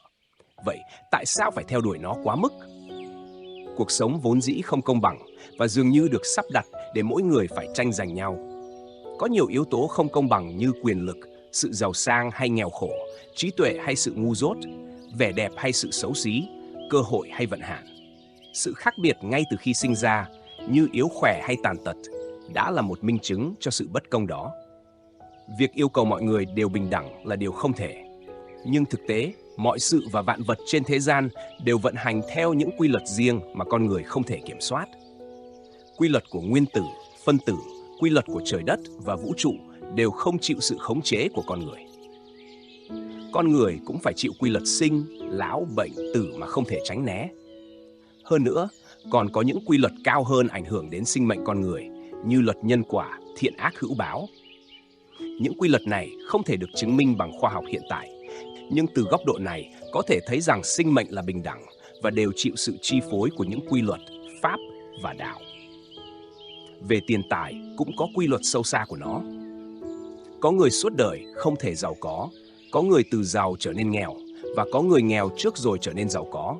Vậy tại sao phải theo đuổi nó quá mức? Cuộc sống vốn dĩ không công bằng và dường như được sắp đặt để mỗi người phải tranh giành nhau. Có nhiều yếu tố không công bằng như quyền lực, sự giàu sang hay nghèo khổ, trí tuệ hay sự ngu dốt, vẻ đẹp hay sự xấu xí, cơ hội hay vận hạn. Sự khác biệt ngay từ khi sinh ra, như yếu khỏe hay tàn tật, đã là một minh chứng cho sự bất công đó. Việc yêu cầu mọi người đều bình đẳng là điều không thể. Nhưng thực tế, mọi sự và vạn vật trên thế gian đều vận hành theo những quy luật riêng mà con người không thể kiểm soát. Quy luật của nguyên tử, phân tử, quy luật của trời đất và vũ trụ đều không chịu sự khống chế của con người. Con người cũng phải chịu quy luật sinh, lão, bệnh, tử mà không thể tránh né. Hơn nữa, còn có những quy luật cao hơn ảnh hưởng đến sinh mệnh con người, như luật nhân quả, thiện ác hữu báo. Những quy luật này không thể được chứng minh bằng khoa học hiện tại, nhưng từ góc độ này có thể thấy rằng sinh mệnh là bình đẳng và đều chịu sự chi phối của những quy luật, pháp và đạo. Về tiền tài cũng có quy luật sâu xa của nó. Có người suốt đời không thể giàu có người từ giàu trở nên nghèo và có người nghèo trước rồi trở nên giàu có.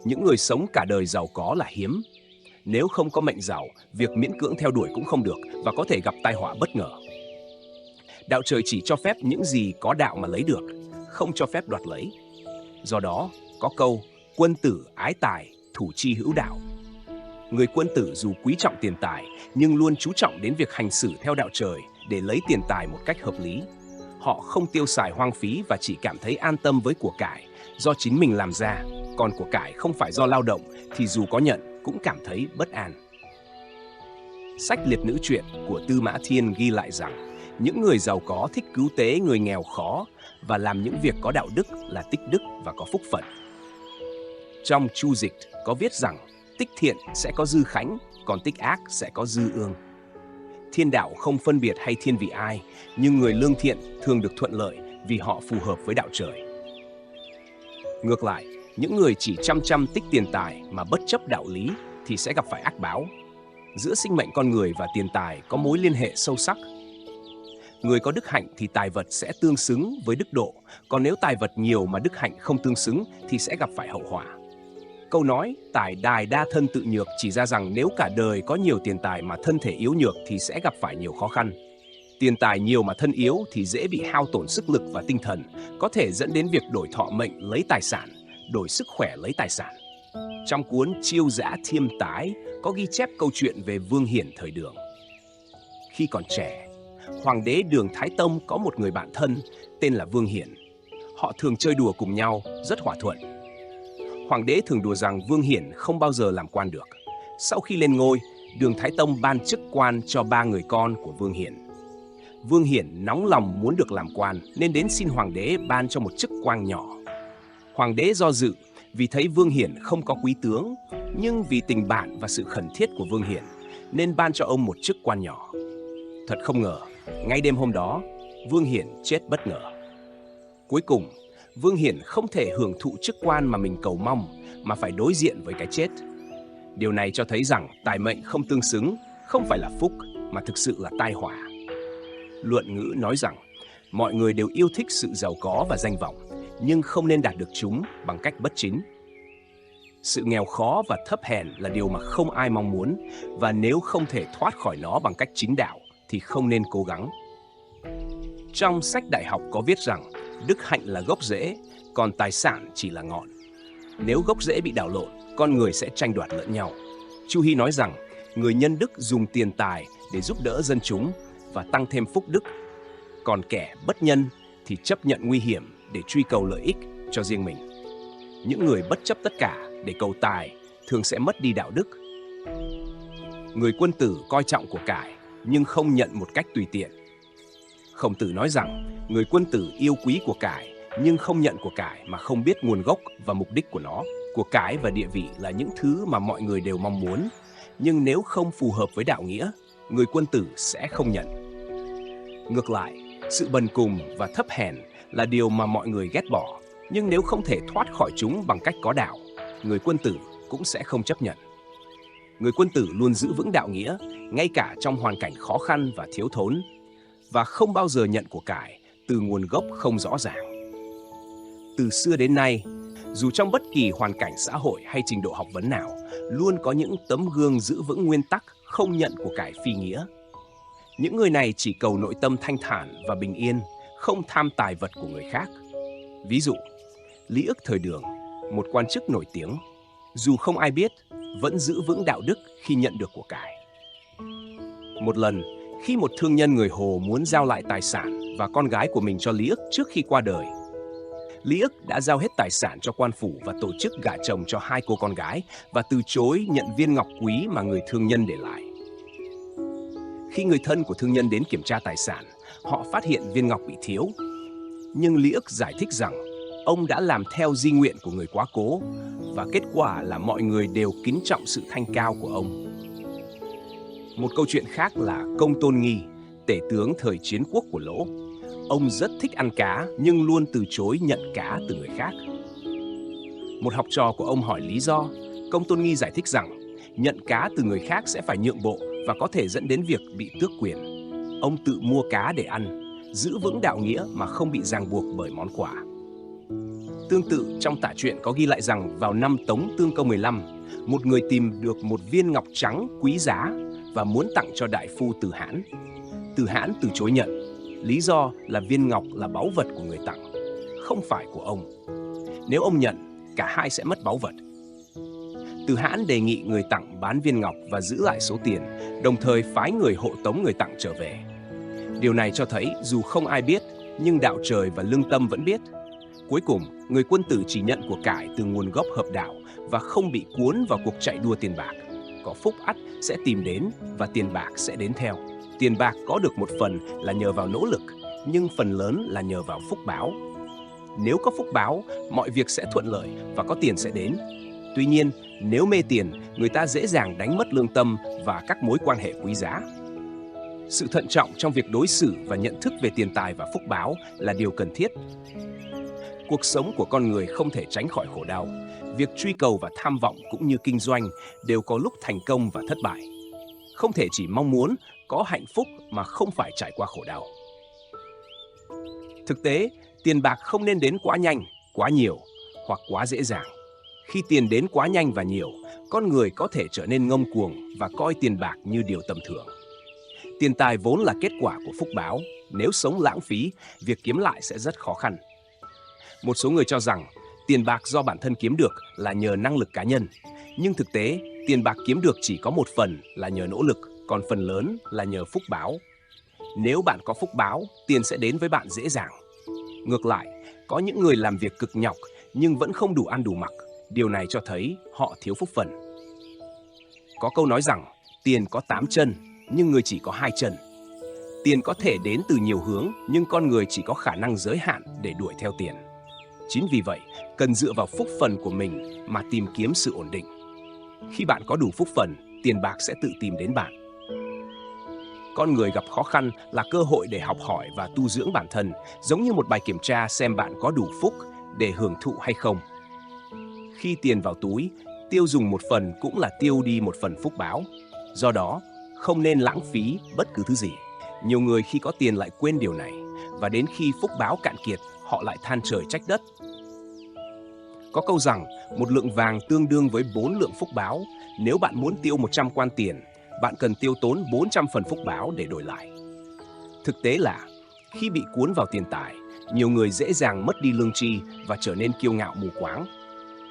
Những người sống cả đời giàu có là hiếm. Nếu không có mệnh giàu, việc miễn cưỡng theo đuổi cũng không được và có thể gặp tai họa bất ngờ. Đạo trời chỉ cho phép những gì có đạo mà lấy được, không cho phép đoạt lấy. Do đó, có câu quân tử ái tài, thủ chi hữu đạo. Người quân tử dù quý trọng tiền tài, nhưng luôn chú trọng đến việc hành xử theo đạo trời để lấy tiền tài một cách hợp lý. Họ không tiêu xài hoang phí và chỉ cảm thấy an tâm với của cải do chính mình làm ra, còn của cải không phải do lao động thì dù có nhận cũng cảm thấy bất an. Sách Liệt Nữ Truyện của Tư Mã Thiên ghi lại rằng những người giàu có thích cứu tế người nghèo khó và làm những việc có đạo đức là tích đức và có phúc phận. Trong Chu Dịch có viết rằng tích thiện sẽ có dư khánh, còn tích ác sẽ có dư ương. Thiên đạo không phân biệt hay thiên vị ai, nhưng người lương thiện thường được thuận lợi vì họ phù hợp với đạo trời. Ngược lại, những người chỉ chăm tích tiền tài mà bất chấp đạo lý thì sẽ gặp phải ác báo. Giữa sinh mệnh con người và tiền tài có mối liên hệ sâu sắc. Người có đức hạnh thì tài vật sẽ tương xứng với đức độ, còn nếu tài vật nhiều mà đức hạnh không tương xứng thì sẽ gặp phải hậu họa. Câu nói tài đài đa thân tự nhược chỉ ra rằng nếu cả đời có nhiều tiền tài mà thân thể yếu nhược thì sẽ gặp phải nhiều khó khăn. Tiền tài nhiều mà thân yếu thì dễ bị hao tổn sức lực và tinh thần, có thể dẫn đến việc đổi thọ mệnh lấy tài sản, đổi sức khỏe lấy tài sản. Trong cuốn Chiêu Dã Thiêm Tái có ghi chép câu chuyện về Vương Hiển thời Đường. Khi còn trẻ, Hoàng đế Đường Thái Tông có một người bạn thân tên là Vương Hiển. Họ thường chơi đùa cùng nhau, rất hòa thuận. Hoàng đế thường đùa rằng Vương Hiển không bao giờ làm quan được. Sau khi lên ngôi, Đường Thái Tông ban chức quan cho 3 người con của Vương Hiển. Vương Hiển nóng lòng muốn được làm quan nên đến xin Hoàng đế ban cho một chức quan nhỏ. Hoàng đế do dự vì thấy Vương Hiển không có quý tướng, nhưng vì tình bạn và sự khẩn thiết của Vương Hiển nên ban cho ông một chức quan nhỏ. Thật không ngờ, ngay đêm hôm đó, Vương Hiển chết bất ngờ. Cuối cùng, Vương Hiển không thể hưởng thụ chức quan mà mình cầu mong, mà phải đối diện với cái chết. Điều này cho thấy rằng tài mệnh không tương xứng, không phải là phúc, mà thực sự là tai họa. Luận ngữ nói rằng, mọi người đều yêu thích sự giàu có và danh vọng, nhưng không nên đạt được chúng bằng cách bất chính. Sự nghèo khó và thấp hèn là điều mà không ai mong muốn, và nếu không thể thoát khỏi nó bằng cách chính đạo, thì không nên cố gắng. Trong sách đại học có viết rằng, đức hạnh là gốc rễ, còn tài sản chỉ là ngọn. Nếu gốc rễ bị đảo lộn, con người sẽ tranh đoạt lẫn nhau. Chu Hy nói rằng, người nhân đức dùng tiền tài để giúp đỡ dân chúng và tăng thêm phúc đức. Còn kẻ bất nhân thì chấp nhận nguy hiểm để truy cầu lợi ích cho riêng mình. Những người bất chấp tất cả để cầu tài thường sẽ mất đi đạo đức. Người quân tử coi trọng của cải nhưng không nhận một cách tùy tiện. Khổng Tử nói rằng người quân tử yêu quý của cải nhưng không nhận của cải mà không biết nguồn gốc và mục đích của nó. Của cải và địa vị là những thứ mà mọi người đều mong muốn, nhưng nếu không phù hợp với đạo nghĩa, người quân tử sẽ không nhận. Ngược lại, sự bần cùng và thấp hèn là điều mà mọi người ghét bỏ, nhưng nếu không thể thoát khỏi chúng bằng cách có đạo, người quân tử cũng sẽ không chấp nhận. Người quân tử luôn giữ vững đạo nghĩa, ngay cả trong hoàn cảnh khó khăn và thiếu thốn. và không bao giờ nhận của cải từ nguồn gốc không rõ ràng. Từ xưa đến nay, dù trong bất kỳ hoàn cảnh xã hội hay trình độ học vấn nào, luôn có những tấm gương giữ vững nguyên tắc không nhận của cải phi nghĩa. Những người này chỉ cầu nội tâm thanh thản và bình yên, không tham tài vật của người khác. Ví dụ, Lý Ức thời Đường, một quan chức nổi tiếng, dù không ai biết, vẫn giữ vững đạo đức khi nhận được của cải. Một lần, khi một thương nhân người Hồ muốn giao lại tài sản và con gái của mình cho Lý Ức trước khi qua đời, Lý Ức đã giao hết tài sản cho quan phủ và tổ chức gả chồng cho 2 cô con gái và từ chối nhận viên ngọc quý mà người thương nhân để lại. Khi người thân của thương nhân đến kiểm tra tài sản, họ phát hiện viên ngọc bị thiếu. Nhưng Lý Ức giải thích rằng ông đã làm theo di nguyện của người quá cố và kết quả là mọi người đều kính trọng sự thanh cao của ông. Một câu chuyện khác là Công Tôn Nghi, tể tướng thời chiến quốc của Lỗ. Ông rất thích ăn cá nhưng luôn từ chối nhận cá từ người khác. Một học trò của ông hỏi lý do, Công Tôn Nghi giải thích rằng nhận cá từ người khác sẽ phải nhượng bộ và có thể dẫn đến việc bị tước quyền. Ông tự mua cá để ăn, giữ vững đạo nghĩa mà không bị ràng buộc bởi món quà. Tương tự, trong tả truyện có ghi lại rằng vào năm Tống Tương Công 15, một người tìm được một viên ngọc trắng quý giá và muốn tặng cho đại phu Từ Hãn. Từ Hãn từ chối nhận, lý do là viên ngọc là báu vật của người tặng, không phải của ông. Nếu ông nhận, cả hai sẽ mất báu vật. Từ Hãn đề nghị người tặng bán viên ngọc và giữ lại số tiền, đồng thời phái người hộ tống người tặng trở về. Điều này cho thấy dù không ai biết, nhưng đạo trời và lương tâm vẫn biết. Cuối cùng, người quân tử chỉ nhận của cải từ nguồn gốc hợp đạo và không bị cuốn vào cuộc chạy đua tiền bạc. Có phúc ắt sẽ tìm đến và tiền bạc sẽ đến theo. Tiền bạc có được một phần là nhờ vào nỗ lực, nhưng phần lớn là nhờ vào phúc báo. Nếu có phúc báo, mọi việc sẽ thuận lợi và có tiền sẽ đến. Tuy nhiên, nếu mê tiền, người ta dễ dàng đánh mất lương tâm và các mối quan hệ quý giá. Sự thận trọng trong việc đối xử và nhận thức về tiền tài và phúc báo là điều cần thiết. Cuộc sống của con người không thể tránh khỏi khổ đau. Việc truy cầu và tham vọng cũng như kinh doanh đều có lúc thành công và thất bại. Không thể chỉ mong muốn có hạnh phúc mà không phải trải qua khổ đau. Thực tế, tiền bạc không nên đến quá nhanh, quá nhiều hoặc quá dễ dàng. Khi tiền đến quá nhanh và nhiều, con người có thể trở nên ngông cuồng và coi tiền bạc như điều tầm thường. Tiền tài vốn là kết quả của phúc báo. Nếu sống lãng phí, việc kiếm lại sẽ rất khó khăn. Một số người cho rằng tiền bạc do bản thân kiếm được là nhờ năng lực cá nhân. Nhưng thực tế, tiền bạc kiếm được chỉ có một phần là nhờ nỗ lực, còn phần lớn là nhờ phúc báo. Nếu bạn có phúc báo, tiền sẽ đến với bạn dễ dàng. Ngược lại, có những người làm việc cực nhọc nhưng vẫn không đủ ăn đủ mặc. Điều này cho thấy họ thiếu phúc phần. Có câu nói rằng tiền có 8 chân nhưng người chỉ có 2 chân. Tiền có thể đến từ nhiều hướng nhưng con người chỉ có khả năng giới hạn để đuổi theo tiền. Chính vì vậy, cần dựa vào phúc phần của mình mà tìm kiếm sự ổn định. Khi bạn có đủ phúc phần, tiền bạc sẽ tự tìm đến bạn. Con người gặp khó khăn là cơ hội để học hỏi và tu dưỡng bản thân, giống như một bài kiểm tra xem bạn có đủ phúc để hưởng thụ hay không. Khi tiền vào túi, tiêu dùng một phần cũng là tiêu đi một phần phúc báo. Do đó, không nên lãng phí bất cứ thứ gì. Nhiều người khi có tiền lại quên điều này, và đến khi phúc báo cạn kiệt, họ lại than trời trách đất. Có câu rằng, một lượng vàng tương đương với 4 lượng phúc báo. Nếu bạn muốn tiêu 100 quan tiền, bạn cần tiêu tốn 400 phần phúc báo để đổi lại. Thực tế là, khi bị cuốn vào tiền tài, nhiều người dễ dàng mất đi lương tri và trở nên kiêu ngạo mù quáng.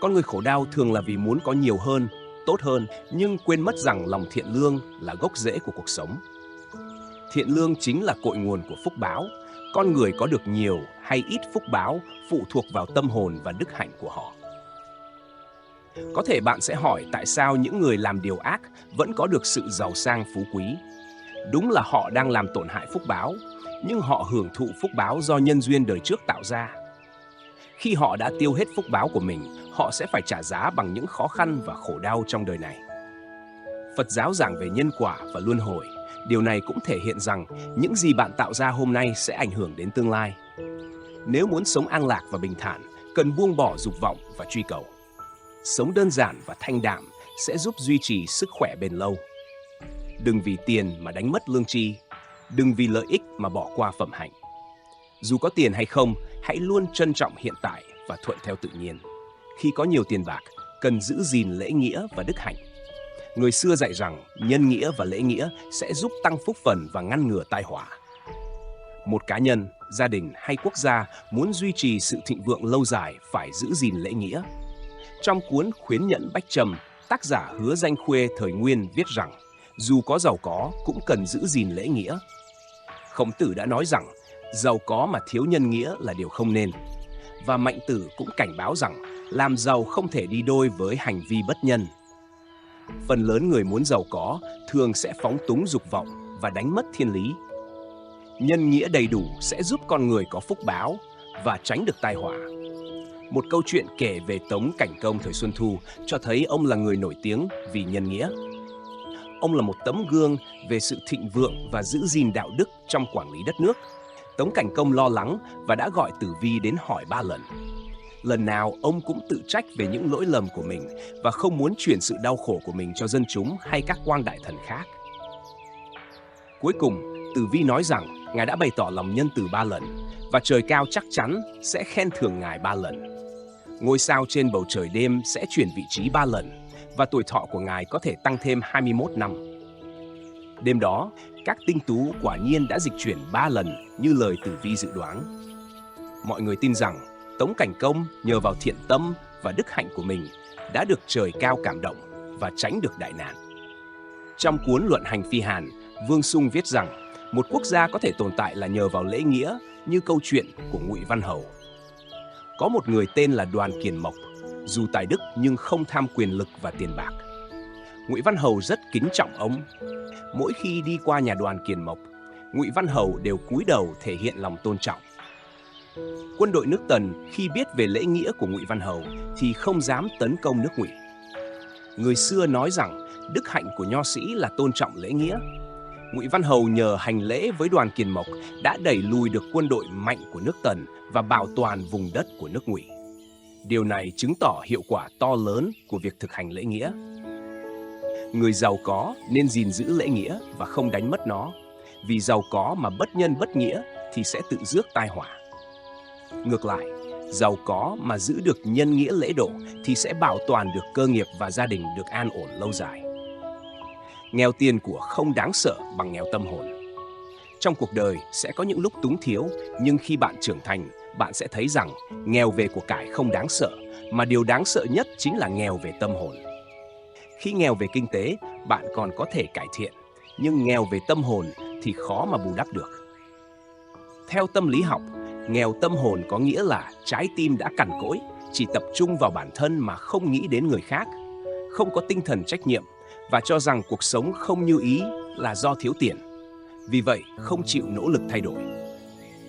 Con người khổ đau thường là vì muốn có nhiều hơn, tốt hơn, nhưng quên mất rằng lòng thiện lương là gốc rễ của cuộc sống. Thiện lương chính là cội nguồn của phúc báo. Con người có được nhiều hay ít phúc báo phụ thuộc vào tâm hồn và đức hạnh của họ. Có thể bạn sẽ hỏi tại sao những người làm điều ác vẫn có được sự giàu sang phú quý. Đúng là họ đang làm tổn hại phúc báo, nhưng họ hưởng thụ phúc báo do nhân duyên đời trước tạo ra. Khi họ đã tiêu hết phúc báo của mình, họ sẽ phải trả giá bằng những khó khăn và khổ đau trong đời này. Phật giáo giảng về nhân quả và luân hồi. Điều này cũng thể hiện rằng những gì bạn tạo ra hôm nay sẽ ảnh hưởng đến tương lai. Nếu muốn sống an lạc và bình thản, cần buông bỏ dục vọng và truy cầu. Sống đơn giản và thanh đạm sẽ giúp duy trì sức khỏe bền lâu. Đừng vì tiền mà đánh mất lương tri. Đừng vì lợi ích mà bỏ qua phẩm hạnh. Dù có tiền hay không, hãy luôn trân trọng hiện tại và thuận theo tự nhiên. Khi có nhiều tiền bạc, cần giữ gìn lễ nghĩa và đức hạnh. Người xưa dạy rằng nhân nghĩa và lễ nghĩa sẽ giúp tăng phúc phần và ngăn ngừa tai họa. Một cá nhân, gia đình hay quốc gia muốn duy trì sự thịnh vượng lâu dài phải giữ gìn lễ nghĩa. Trong cuốn Khuyến Nhẫn Bách Trầm, tác giả Hứa Danh Khuê thời Nguyên viết rằng dù có giàu có cũng cần giữ gìn lễ nghĩa. Khổng Tử đã nói rằng giàu có mà thiếu nhân nghĩa là điều không nên. Và Mạnh Tử cũng cảnh báo rằng làm giàu không thể đi đôi với hành vi bất nhân. Phần lớn người muốn giàu có thường sẽ phóng túng dục vọng và đánh mất thiên lý. Nhân nghĩa đầy đủ sẽ giúp con người có phúc báo và tránh được tai họa. Một câu chuyện kể về Tống Cảnh Công thời Xuân Thu cho thấy ông là người nổi tiếng vì nhân nghĩa. Ông là một tấm gương về sự thịnh vượng và giữ gìn đạo đức trong quản lý đất nước. Tống Cảnh Công lo lắng và đã gọi Tử Vi đến hỏi 3 lần. Lần nào ông cũng tự trách về những lỗi lầm của mình và không muốn chuyển sự đau khổ của mình cho dân chúng hay các quan đại thần khác. Cuối cùng, Tử Vi nói rằng Ngài đã bày tỏ lòng nhân từ 3 lần và trời cao chắc chắn sẽ khen thưởng Ngài 3 lần. Ngôi sao trên bầu trời đêm sẽ chuyển vị trí 3 lần và tuổi thọ của Ngài có thể tăng thêm 21 năm. Đêm đó, các tinh tú quả nhiên đã dịch chuyển 3 lần như lời Tử Vi dự đoán. Mọi người tin rằng Tống Cảnh Công nhờ vào thiện tâm và đức hạnh của mình đã được trời cao cảm động và tránh được đại nạn. Trong cuốn Luận Hành Phi Hàn, Vương Sung viết rằng một quốc gia có thể tồn tại là nhờ vào lễ nghĩa như câu chuyện của Ngụy Văn Hầu. Có một người tên là Đoàn Kiền Mộc, dù tài đức nhưng không tham quyền lực và tiền bạc. Ngụy Văn Hầu rất kính trọng ông. Mỗi khi đi qua nhà Đoàn Kiền Mộc, Ngụy Văn Hầu đều cúi đầu thể hiện lòng tôn trọng. Quân đội nước Tần khi biết về lễ nghĩa của Ngụy Văn Hầu thì không dám tấn công nước Ngụy. Người xưa nói rằng đức hạnh của nho sĩ là tôn trọng lễ nghĩa. Ngụy Văn Hầu nhờ hành lễ với Đoàn Kiền Mộc đã đẩy lùi được quân đội mạnh của nước Tần và bảo toàn vùng đất của nước Ngụy. Điều này chứng tỏ hiệu quả to lớn của việc thực hành lễ nghĩa. Người giàu có nên gìn giữ lễ nghĩa và không đánh mất nó, vì giàu có mà bất nhân bất nghĩa thì sẽ tự rước tai họa. Ngược lại, giàu có mà giữ được nhân nghĩa lễ độ thì sẽ bảo toàn được cơ nghiệp và gia đình được an ổn lâu dài. Nghèo tiền của không đáng sợ bằng nghèo tâm hồn. Trong cuộc đời sẽ có những lúc túng thiếu, nhưng khi bạn trưởng thành, bạn sẽ thấy rằng nghèo về của cải không đáng sợ, mà điều đáng sợ nhất chính là nghèo về tâm hồn. Khi nghèo về kinh tế, bạn còn có thể cải thiện, nhưng nghèo về tâm hồn thì khó mà bù đắp được. Theo tâm lý học, nghèo tâm hồn có nghĩa là trái tim đã cằn cỗi, chỉ tập trung vào bản thân mà không nghĩ đến người khác, không có tinh thần trách nhiệm và cho rằng cuộc sống không như ý là do thiếu tiền. Vì vậy, không chịu nỗ lực thay đổi.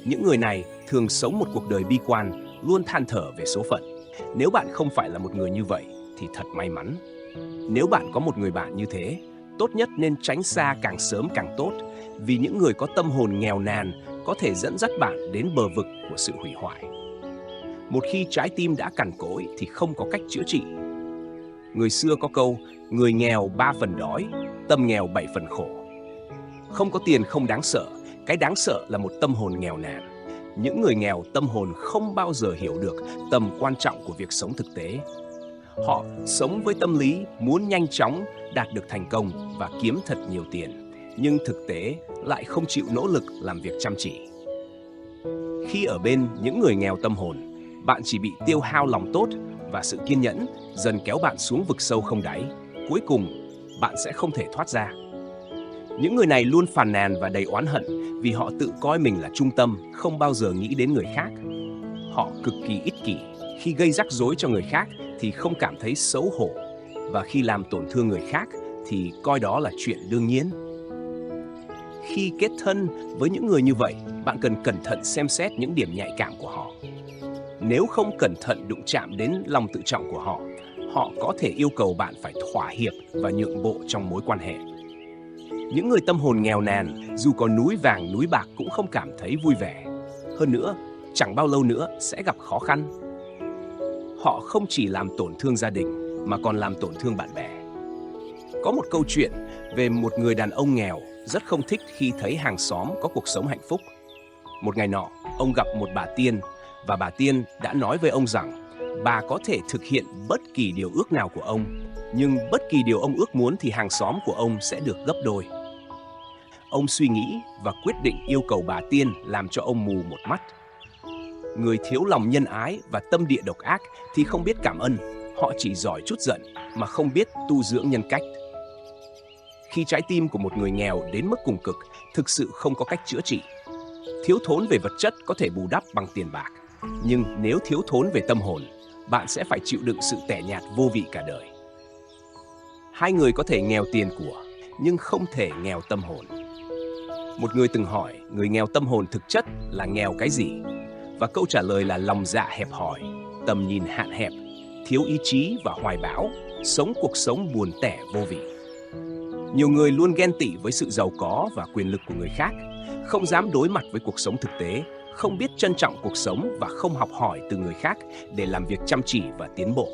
Những người này thường sống một cuộc đời bi quan, luôn than thở về số phận. Nếu bạn không phải là một người như vậy thì thật may mắn. Nếu bạn có một người bạn như thế, tốt nhất nên tránh xa càng sớm càng tốt, vì những người có tâm hồn nghèo nàn có thể dẫn dắt bạn đến bờ vực của sự hủy hoại. Một khi trái tim đã cằn cỗi thì không có cách chữa trị. Người xưa có câu, người nghèo 3 phần đói, tâm nghèo 7 phần khổ. Không có tiền không đáng sợ, cái đáng sợ là một tâm hồn nghèo nàn. Những người nghèo tâm hồn không bao giờ hiểu được tầm quan trọng của việc sống thực tế. Họ sống với tâm lý muốn nhanh chóng đạt được thành công và kiếm thật nhiều tiền, nhưng thực tế lại không chịu nỗ lực làm việc chăm chỉ. Khi ở bên những người nghèo tâm hồn, bạn chỉ bị tiêu hao lòng tốt và sự kiên nhẫn dần kéo bạn xuống vực sâu không đáy. Cuối cùng, bạn sẽ không thể thoát ra. Những người này luôn phàn nàn và đầy oán hận vì họ tự coi mình là trung tâm, không bao giờ nghĩ đến người khác. Họ cực kỳ ích kỷ, khi gây rắc rối cho người khác thì không cảm thấy xấu hổ, và khi làm tổn thương người khác thì coi đó là chuyện đương nhiên. Khi kết thân với những người như vậy, bạn cần cẩn thận xem xét những điểm nhạy cảm của họ. Nếu không cẩn thận đụng chạm đến lòng tự trọng của họ, họ có thể yêu cầu bạn phải thỏa hiệp và nhượng bộ trong mối quan hệ. Những người tâm hồn nghèo nàn, dù có núi vàng núi bạc cũng không cảm thấy vui vẻ. Hơn nữa, chẳng bao lâu nữa sẽ gặp khó khăn. Họ không chỉ làm tổn thương gia đình mà còn làm tổn thương bạn bè. Có một câu chuyện về một người đàn ông nghèo rất không thích khi thấy hàng xóm có cuộc sống hạnh phúc. Một ngày nọ, ông gặp một bà tiên, và bà tiên đã nói với ông rằng bà có thể thực hiện bất kỳ điều ước nào của ông, nhưng bất kỳ điều ông ước muốn thì hàng xóm của ông sẽ được gấp đôi. Ông suy nghĩ và quyết định yêu cầu bà tiên làm cho ông mù một mắt. Người thiếu lòng nhân ái và tâm địa độc ác thì không biết cảm ơn, họ chỉ giỏi trút giận mà không biết tu dưỡng nhân cách. Khi trái tim của một người nghèo đến mức cùng cực, thực sự không có cách chữa trị. Thiếu thốn về vật chất có thể bù đắp bằng tiền bạc, nhưng nếu thiếu thốn về tâm hồn, bạn sẽ phải chịu đựng sự tẻ nhạt vô vị cả đời. Hai người có thể nghèo tiền của, nhưng không thể nghèo tâm hồn. Một người từng hỏi người nghèo tâm hồn thực chất là nghèo cái gì? Và câu trả lời là lòng dạ hẹp hòi, tầm nhìn hạn hẹp, thiếu ý chí và hoài bão, sống cuộc sống buồn tẻ vô vị. Nhiều người luôn ghen tị với sự giàu có và quyền lực của người khác, không dám đối mặt với cuộc sống thực tế, không biết trân trọng cuộc sống và không học hỏi từ người khác để làm việc chăm chỉ và tiến bộ.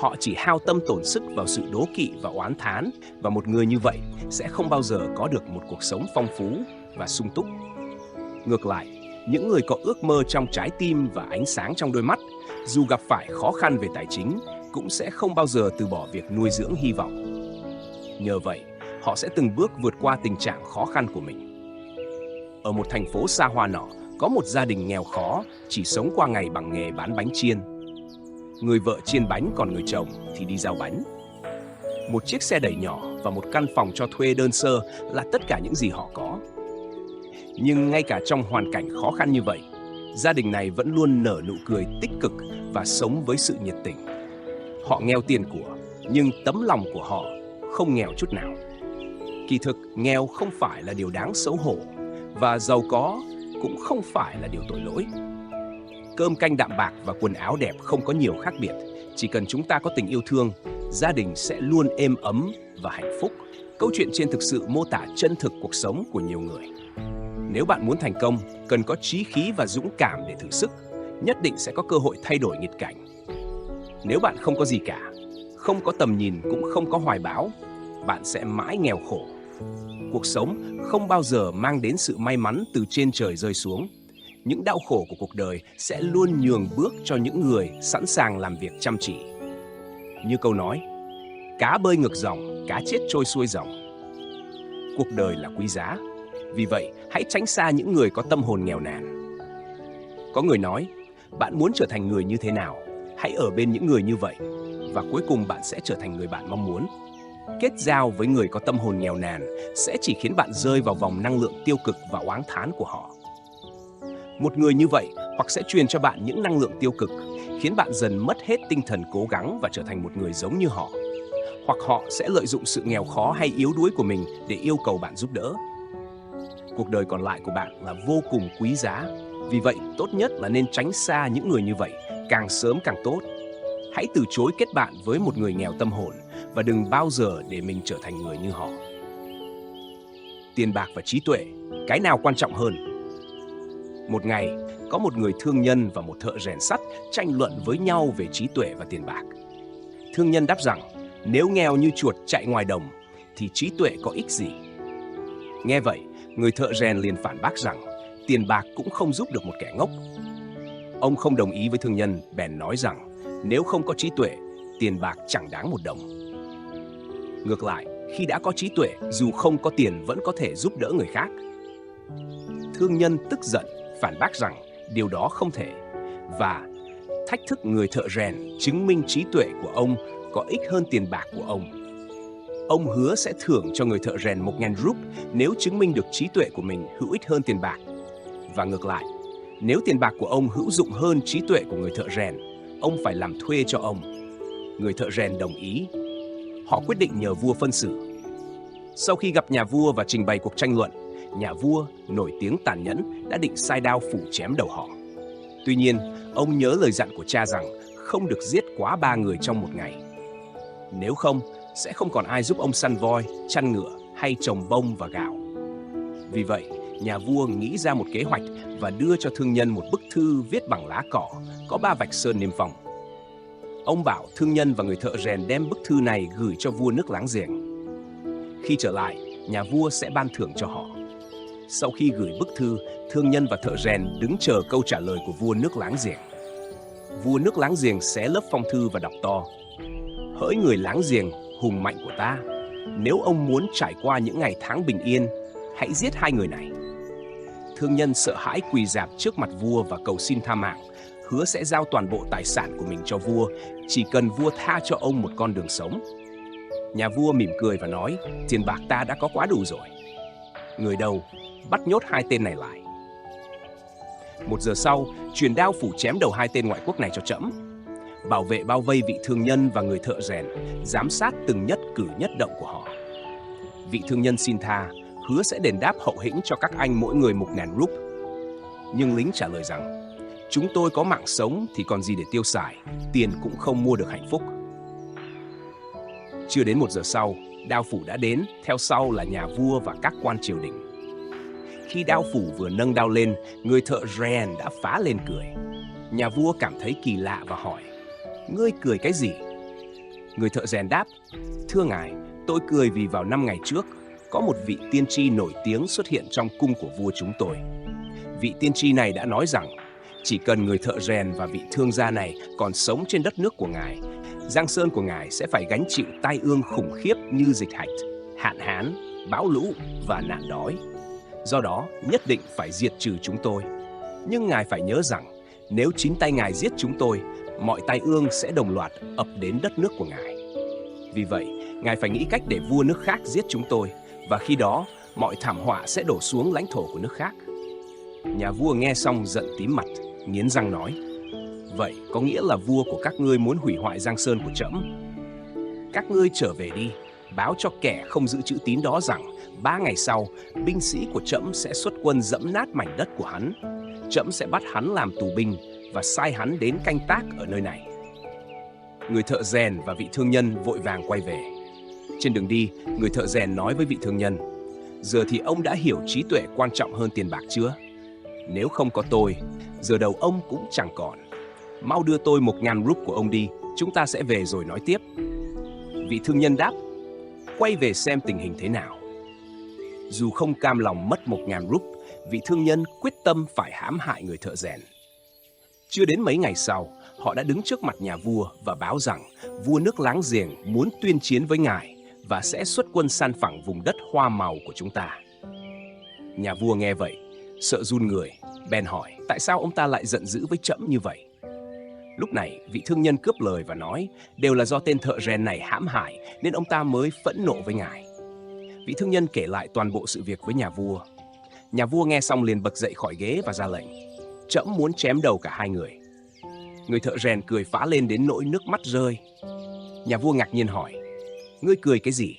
Họ chỉ hao tâm tổn sức vào sự đố kỵ và oán thán, và một người như vậy sẽ không bao giờ có được một cuộc sống phong phú và sung túc. Ngược lại, những người có ước mơ trong trái tim và ánh sáng trong đôi mắt, dù gặp phải khó khăn về tài chính, cũng sẽ không bao giờ từ bỏ việc nuôi dưỡng hy vọng. Nhờ vậy, họ sẽ từng bước vượt qua tình trạng khó khăn của mình. Ở một thành phố xa hoa nọ, có một gia đình nghèo khó, chỉ sống qua ngày bằng nghề bán bánh chiên. Người vợ chiên bánh, còn người chồng thì đi giao bánh. Một chiếc xe đẩy nhỏ và một căn phòng cho thuê đơn sơ là tất cả những gì họ có. Nhưng ngay cả trong hoàn cảnh khó khăn như vậy, gia đình này vẫn luôn nở nụ cười tích cực và sống với sự nhiệt tình. Họ nghèo tiền của, nhưng tấm lòng của họ không nghèo chút nào. Kỳ thực, nghèo không phải là điều đáng xấu hổ, và giàu có cũng không phải là điều tội lỗi. Cơm canh đạm bạc và quần áo đẹp không có nhiều khác biệt. Chỉ cần chúng ta có tình yêu thương, gia đình sẽ luôn êm ấm và hạnh phúc. Câu chuyện trên thực sự mô tả chân thực cuộc sống của nhiều người. Nếu bạn muốn thành công, cần có chí khí và dũng cảm để thử sức, nhất định sẽ có cơ hội thay đổi nghịch cảnh. Nếu bạn không có gì cả, không có tầm nhìn cũng không có hoài bão, bạn sẽ mãi nghèo khổ. Cuộc sống không bao giờ mang đến sự may mắn từ trên trời rơi xuống. Những đau khổ của cuộc đời sẽ luôn nhường bước cho những người sẵn sàng làm việc chăm chỉ. Như câu nói, cá bơi ngược dòng, cá chết trôi xuôi dòng. Cuộc đời là quý giá, vì vậy hãy tránh xa những người có tâm hồn nghèo nàn. Có người nói, bạn muốn trở thành người như thế nào, hãy ở bên những người như vậy, và cuối cùng bạn sẽ trở thành người bạn mong muốn. Kết giao với người có tâm hồn nghèo nàn sẽ chỉ khiến bạn rơi vào vòng năng lượng tiêu cực và oán thán của họ. Một người như vậy hoặc sẽ truyền cho bạn những năng lượng tiêu cực, khiến bạn dần mất hết tinh thần cố gắng và trở thành một người giống như họ. Hoặc họ sẽ lợi dụng sự nghèo khó hay yếu đuối của mình để yêu cầu bạn giúp đỡ. Cuộc đời còn lại của bạn là vô cùng quý giá, vì vậy tốt nhất là nên tránh xa những người như vậy, càng sớm càng tốt. Hãy từ chối kết bạn với một người nghèo tâm hồn và đừng bao giờ để mình trở thành người như họ. Tiền bạc và trí tuệ, cái nào quan trọng hơn? Một ngày, có một người thương nhân và một thợ rèn sắt tranh luận với nhau về trí tuệ và tiền bạc. Thương nhân đáp rằng, nếu nghèo như chuột chạy ngoài đồng, thì trí tuệ có ích gì? Nghe vậy, người thợ rèn liền phản bác rằng, tiền bạc cũng không giúp được một kẻ ngốc. Ông không đồng ý với thương nhân, bèn nói rằng, nếu không có trí tuệ, tiền bạc chẳng đáng một đồng. Ngược lại, khi đã có trí tuệ, dù không có tiền vẫn có thể giúp đỡ người khác. Thương nhân tức giận, phản bác rằng điều đó không thể, và thách thức người thợ rèn chứng minh trí tuệ của ông có ích hơn tiền bạc của ông. Ông hứa sẽ thưởng cho người thợ rèn 1.000 rup nếu chứng minh được trí tuệ của mình hữu ích hơn tiền bạc. Và ngược lại, nếu tiền bạc của ông hữu dụng hơn trí tuệ của người thợ rèn, ông phải làm thuê cho ông. Người thợ rèn đồng ý. Họ quyết định nhờ vua phân xử. Sau khi gặp nhà vua và trình bày cuộc tranh luận, nhà vua nổi tiếng tàn nhẫn đã định sai đao phủ chém đầu họ. Tuy nhiên, ông nhớ lời dặn của cha rằng không được giết quá 3 người trong một ngày. Nếu không, sẽ không còn ai giúp ông săn voi, chăn ngựa hay trồng bông và gạo. Vì vậy, nhà vua nghĩ ra một kế hoạch và đưa cho thương nhân một bức thư viết bằng lá cỏ, có 3 vạch sơn niêm phong. Ông bảo thương nhân và người thợ rèn đem bức thư này gửi cho vua nước láng giềng. Khi trở lại, nhà vua sẽ ban thưởng cho họ. Sau khi gửi bức thư, thương nhân và thợ rèn đứng chờ câu trả lời của vua nước láng giềng. Vua nước láng giềng xé lớp phong thư và đọc to: Hỡi người láng giềng hùng mạnh của ta, nếu ông muốn trải qua những ngày tháng bình yên, hãy giết hai người này. Thương nhân sợ hãi quỳ rạp trước mặt vua và cầu xin tha mạng, hứa sẽ giao toàn bộ tài sản của mình cho vua, chỉ cần vua tha cho ông một con đường sống. Nhà vua mỉm cười và nói: Tiền bạc ta đã có quá đủ rồi. Người đâu, bắt nhốt hai tên này lại. 1 giờ sau, truyền đao phủ chém đầu hai tên ngoại quốc này cho trẫm. Bảo vệ bao vây vị thương nhân và người thợ rèn, giám sát từng nhất cử nhất động của họ. Vị thương nhân xin tha, hứa sẽ đền đáp hậu hĩnh cho các anh mỗi người 1.000 rúp. Nhưng lính trả lời rằng: Chúng tôi có mạng sống thì còn gì để tiêu xài, tiền cũng không mua được hạnh phúc. Chưa đến 1 giờ sau, đao phủ đã đến, theo sau là nhà vua và các quan triều đình. Khi đao phủ vừa nâng đao lên, người thợ rèn đã phá lên cười. Nhà vua cảm thấy kỳ lạ và hỏi: Ngươi cười cái gì? Người thợ rèn đáp: Thưa ngài, tôi cười vì vào 5 ngày trước, có một vị tiên tri nổi tiếng xuất hiện trong cung của vua chúng tôi. Vị tiên tri này đã nói rằng, chỉ cần người thợ rèn và vị thương gia này còn sống trên đất nước của ngài, Giang Sơn của ngài sẽ phải gánh chịu tai ương khủng khiếp như dịch hạch, hạn hán, bão lũ và nạn đói. Do đó, nhất định phải diệt trừ chúng tôi. Nhưng ngài phải nhớ rằng, nếu chính tay ngài giết chúng tôi, mọi tai ương sẽ đồng loạt ập đến đất nước của ngài. Vì vậy, ngài phải nghĩ cách để vua nước khác giết chúng tôi, và khi đó, mọi thảm họa sẽ đổ xuống lãnh thổ của nước khác. Nhà vua nghe xong giận tím mặt, nghiến răng nói: Vậy có nghĩa là vua của các ngươi muốn hủy hoại Giang Sơn của trẫm? Các ngươi trở về đi, báo cho kẻ không giữ chữ tín đó rằng 3 ngày sau, binh sĩ của trẫm sẽ xuất quân dẫm nát mảnh đất của hắn. Trẫm sẽ bắt hắn làm tù binh và sai hắn đến canh tác ở nơi này. Người thợ rèn và vị thương nhân vội vàng quay về. Trên đường đi, người thợ rèn nói với vị thương nhân: Giờ thì ông đã hiểu trí tuệ quan trọng hơn tiền bạc chưa? Nếu không có tôi, giờ đầu ông cũng chẳng còn. Mau đưa tôi 1.000 rúp của ông đi, chúng ta sẽ về rồi nói tiếp. Vị thương nhân đáp: Quay về xem tình hình thế nào. Dù không cam lòng mất 1.000 rúp, vị thương nhân quyết tâm phải hãm hại người thợ rèn. Chưa đến mấy ngày sau, họ đã đứng trước mặt nhà vua và báo rằng vua nước láng giềng muốn tuyên chiến với ngài và sẽ xuất quân san phẳng vùng đất hoa màu của chúng ta. Nhà vua nghe vậy, sợ run người, bèn hỏi tại sao ông ta lại giận dữ với trẫm như vậy. Lúc này, vị thương nhân cướp lời và nói đều là do tên thợ rèn này hãm hại nên ông ta mới phẫn nộ với ngài. Vị thương nhân kể lại toàn bộ sự việc với nhà vua. Nhà vua nghe xong liền bật dậy khỏi ghế và ra lệnh: Trẫm muốn chém đầu cả hai người. Người thợ rèn cười phá lên đến nỗi nước mắt rơi. Nhà vua ngạc nhiên hỏi: Ngươi cười cái gì?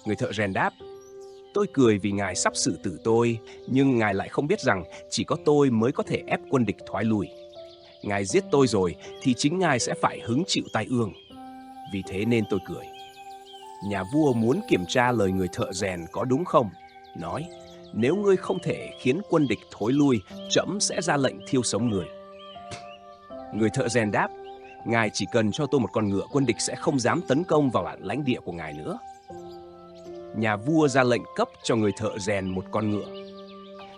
Người thợ rèn đáp: Tôi cười vì ngài sắp xử tử tôi, nhưng ngài lại không biết rằng chỉ có tôi mới có thể ép quân địch thoái lui. Ngài giết tôi rồi thì chính ngài sẽ phải hứng chịu tai ương. Vì thế nên tôi cười. Nhà vua muốn kiểm tra lời người thợ rèn có đúng không, nói: Nếu ngươi không thể khiến quân địch thối lui, trẫm sẽ ra lệnh thiêu sống người. Người thợ rèn đáp: Ngài chỉ cần cho tôi một con ngựa, quân địch sẽ không dám tấn công vào bản lãnh địa của ngài nữa. Nhà vua ra lệnh cấp cho người thợ rèn một con ngựa.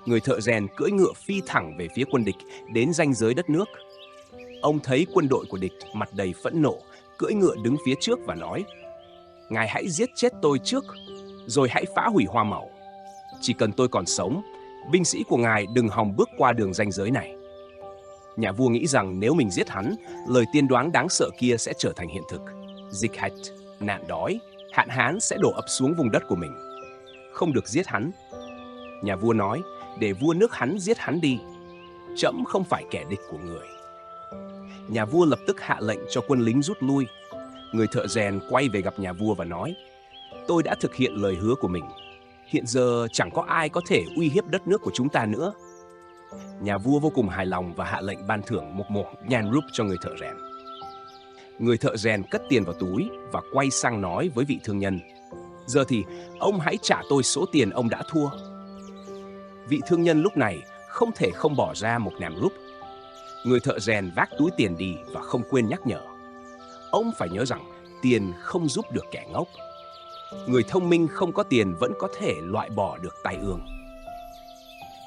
Người thợ rèn cưỡi ngựa phi thẳng về phía quân địch đến ranh giới đất nước. Ông thấy quân đội của địch mặt đầy phẫn nộ, cưỡi ngựa đứng phía trước và nói: Ngài hãy giết chết tôi trước, rồi hãy phá hủy hoa màu. Chỉ cần tôi còn sống, binh sĩ của ngài đừng hòng bước qua đường ranh giới này. Nhà vua nghĩ rằng nếu mình giết hắn, lời tiên đoán đáng sợ kia sẽ trở thành hiện thực. Dịch hạch, nạn đói, hạn hán sẽ đổ ập xuống vùng đất của mình. Không được giết hắn. Nhà vua nói: Để vua nước hắn giết hắn đi. Trẫm không phải kẻ địch của người. Nhà vua lập tức hạ lệnh cho quân lính rút lui. Người thợ rèn quay về gặp nhà vua và nói: Tôi đã thực hiện lời hứa của mình. Hiện giờ chẳng có ai có thể uy hiếp đất nước của chúng ta nữa. Nhà vua vô cùng hài lòng và hạ lệnh ban thưởng 1.000 rúp cho người thợ rèn. Người thợ rèn cất tiền vào túi và quay sang nói với vị thương nhân: Giờ thì ông hãy trả tôi số tiền ông đã thua. Vị thương nhân lúc này không thể không bỏ ra 1.000 rúp. Người thợ rèn vác túi tiền đi và không quên nhắc nhở: Ông phải nhớ rằng tiền không giúp được kẻ ngốc. Người thông minh không có tiền vẫn có thể loại bỏ được tai ương.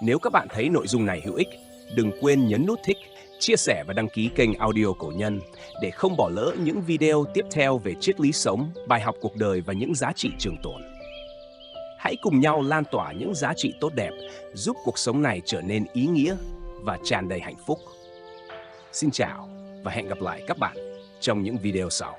Nếu các bạn thấy nội dung này hữu ích, đừng quên nhấn nút thích, chia sẻ và đăng ký kênh Audio Cổ Nhân để không bỏ lỡ những video tiếp theo về triết lý sống, bài học cuộc đời và những giá trị trường tồn. Hãy cùng nhau lan tỏa những giá trị tốt đẹp, giúp cuộc sống này trở nên ý nghĩa và tràn đầy hạnh phúc. Xin chào và hẹn gặp lại các bạn trong những video sau.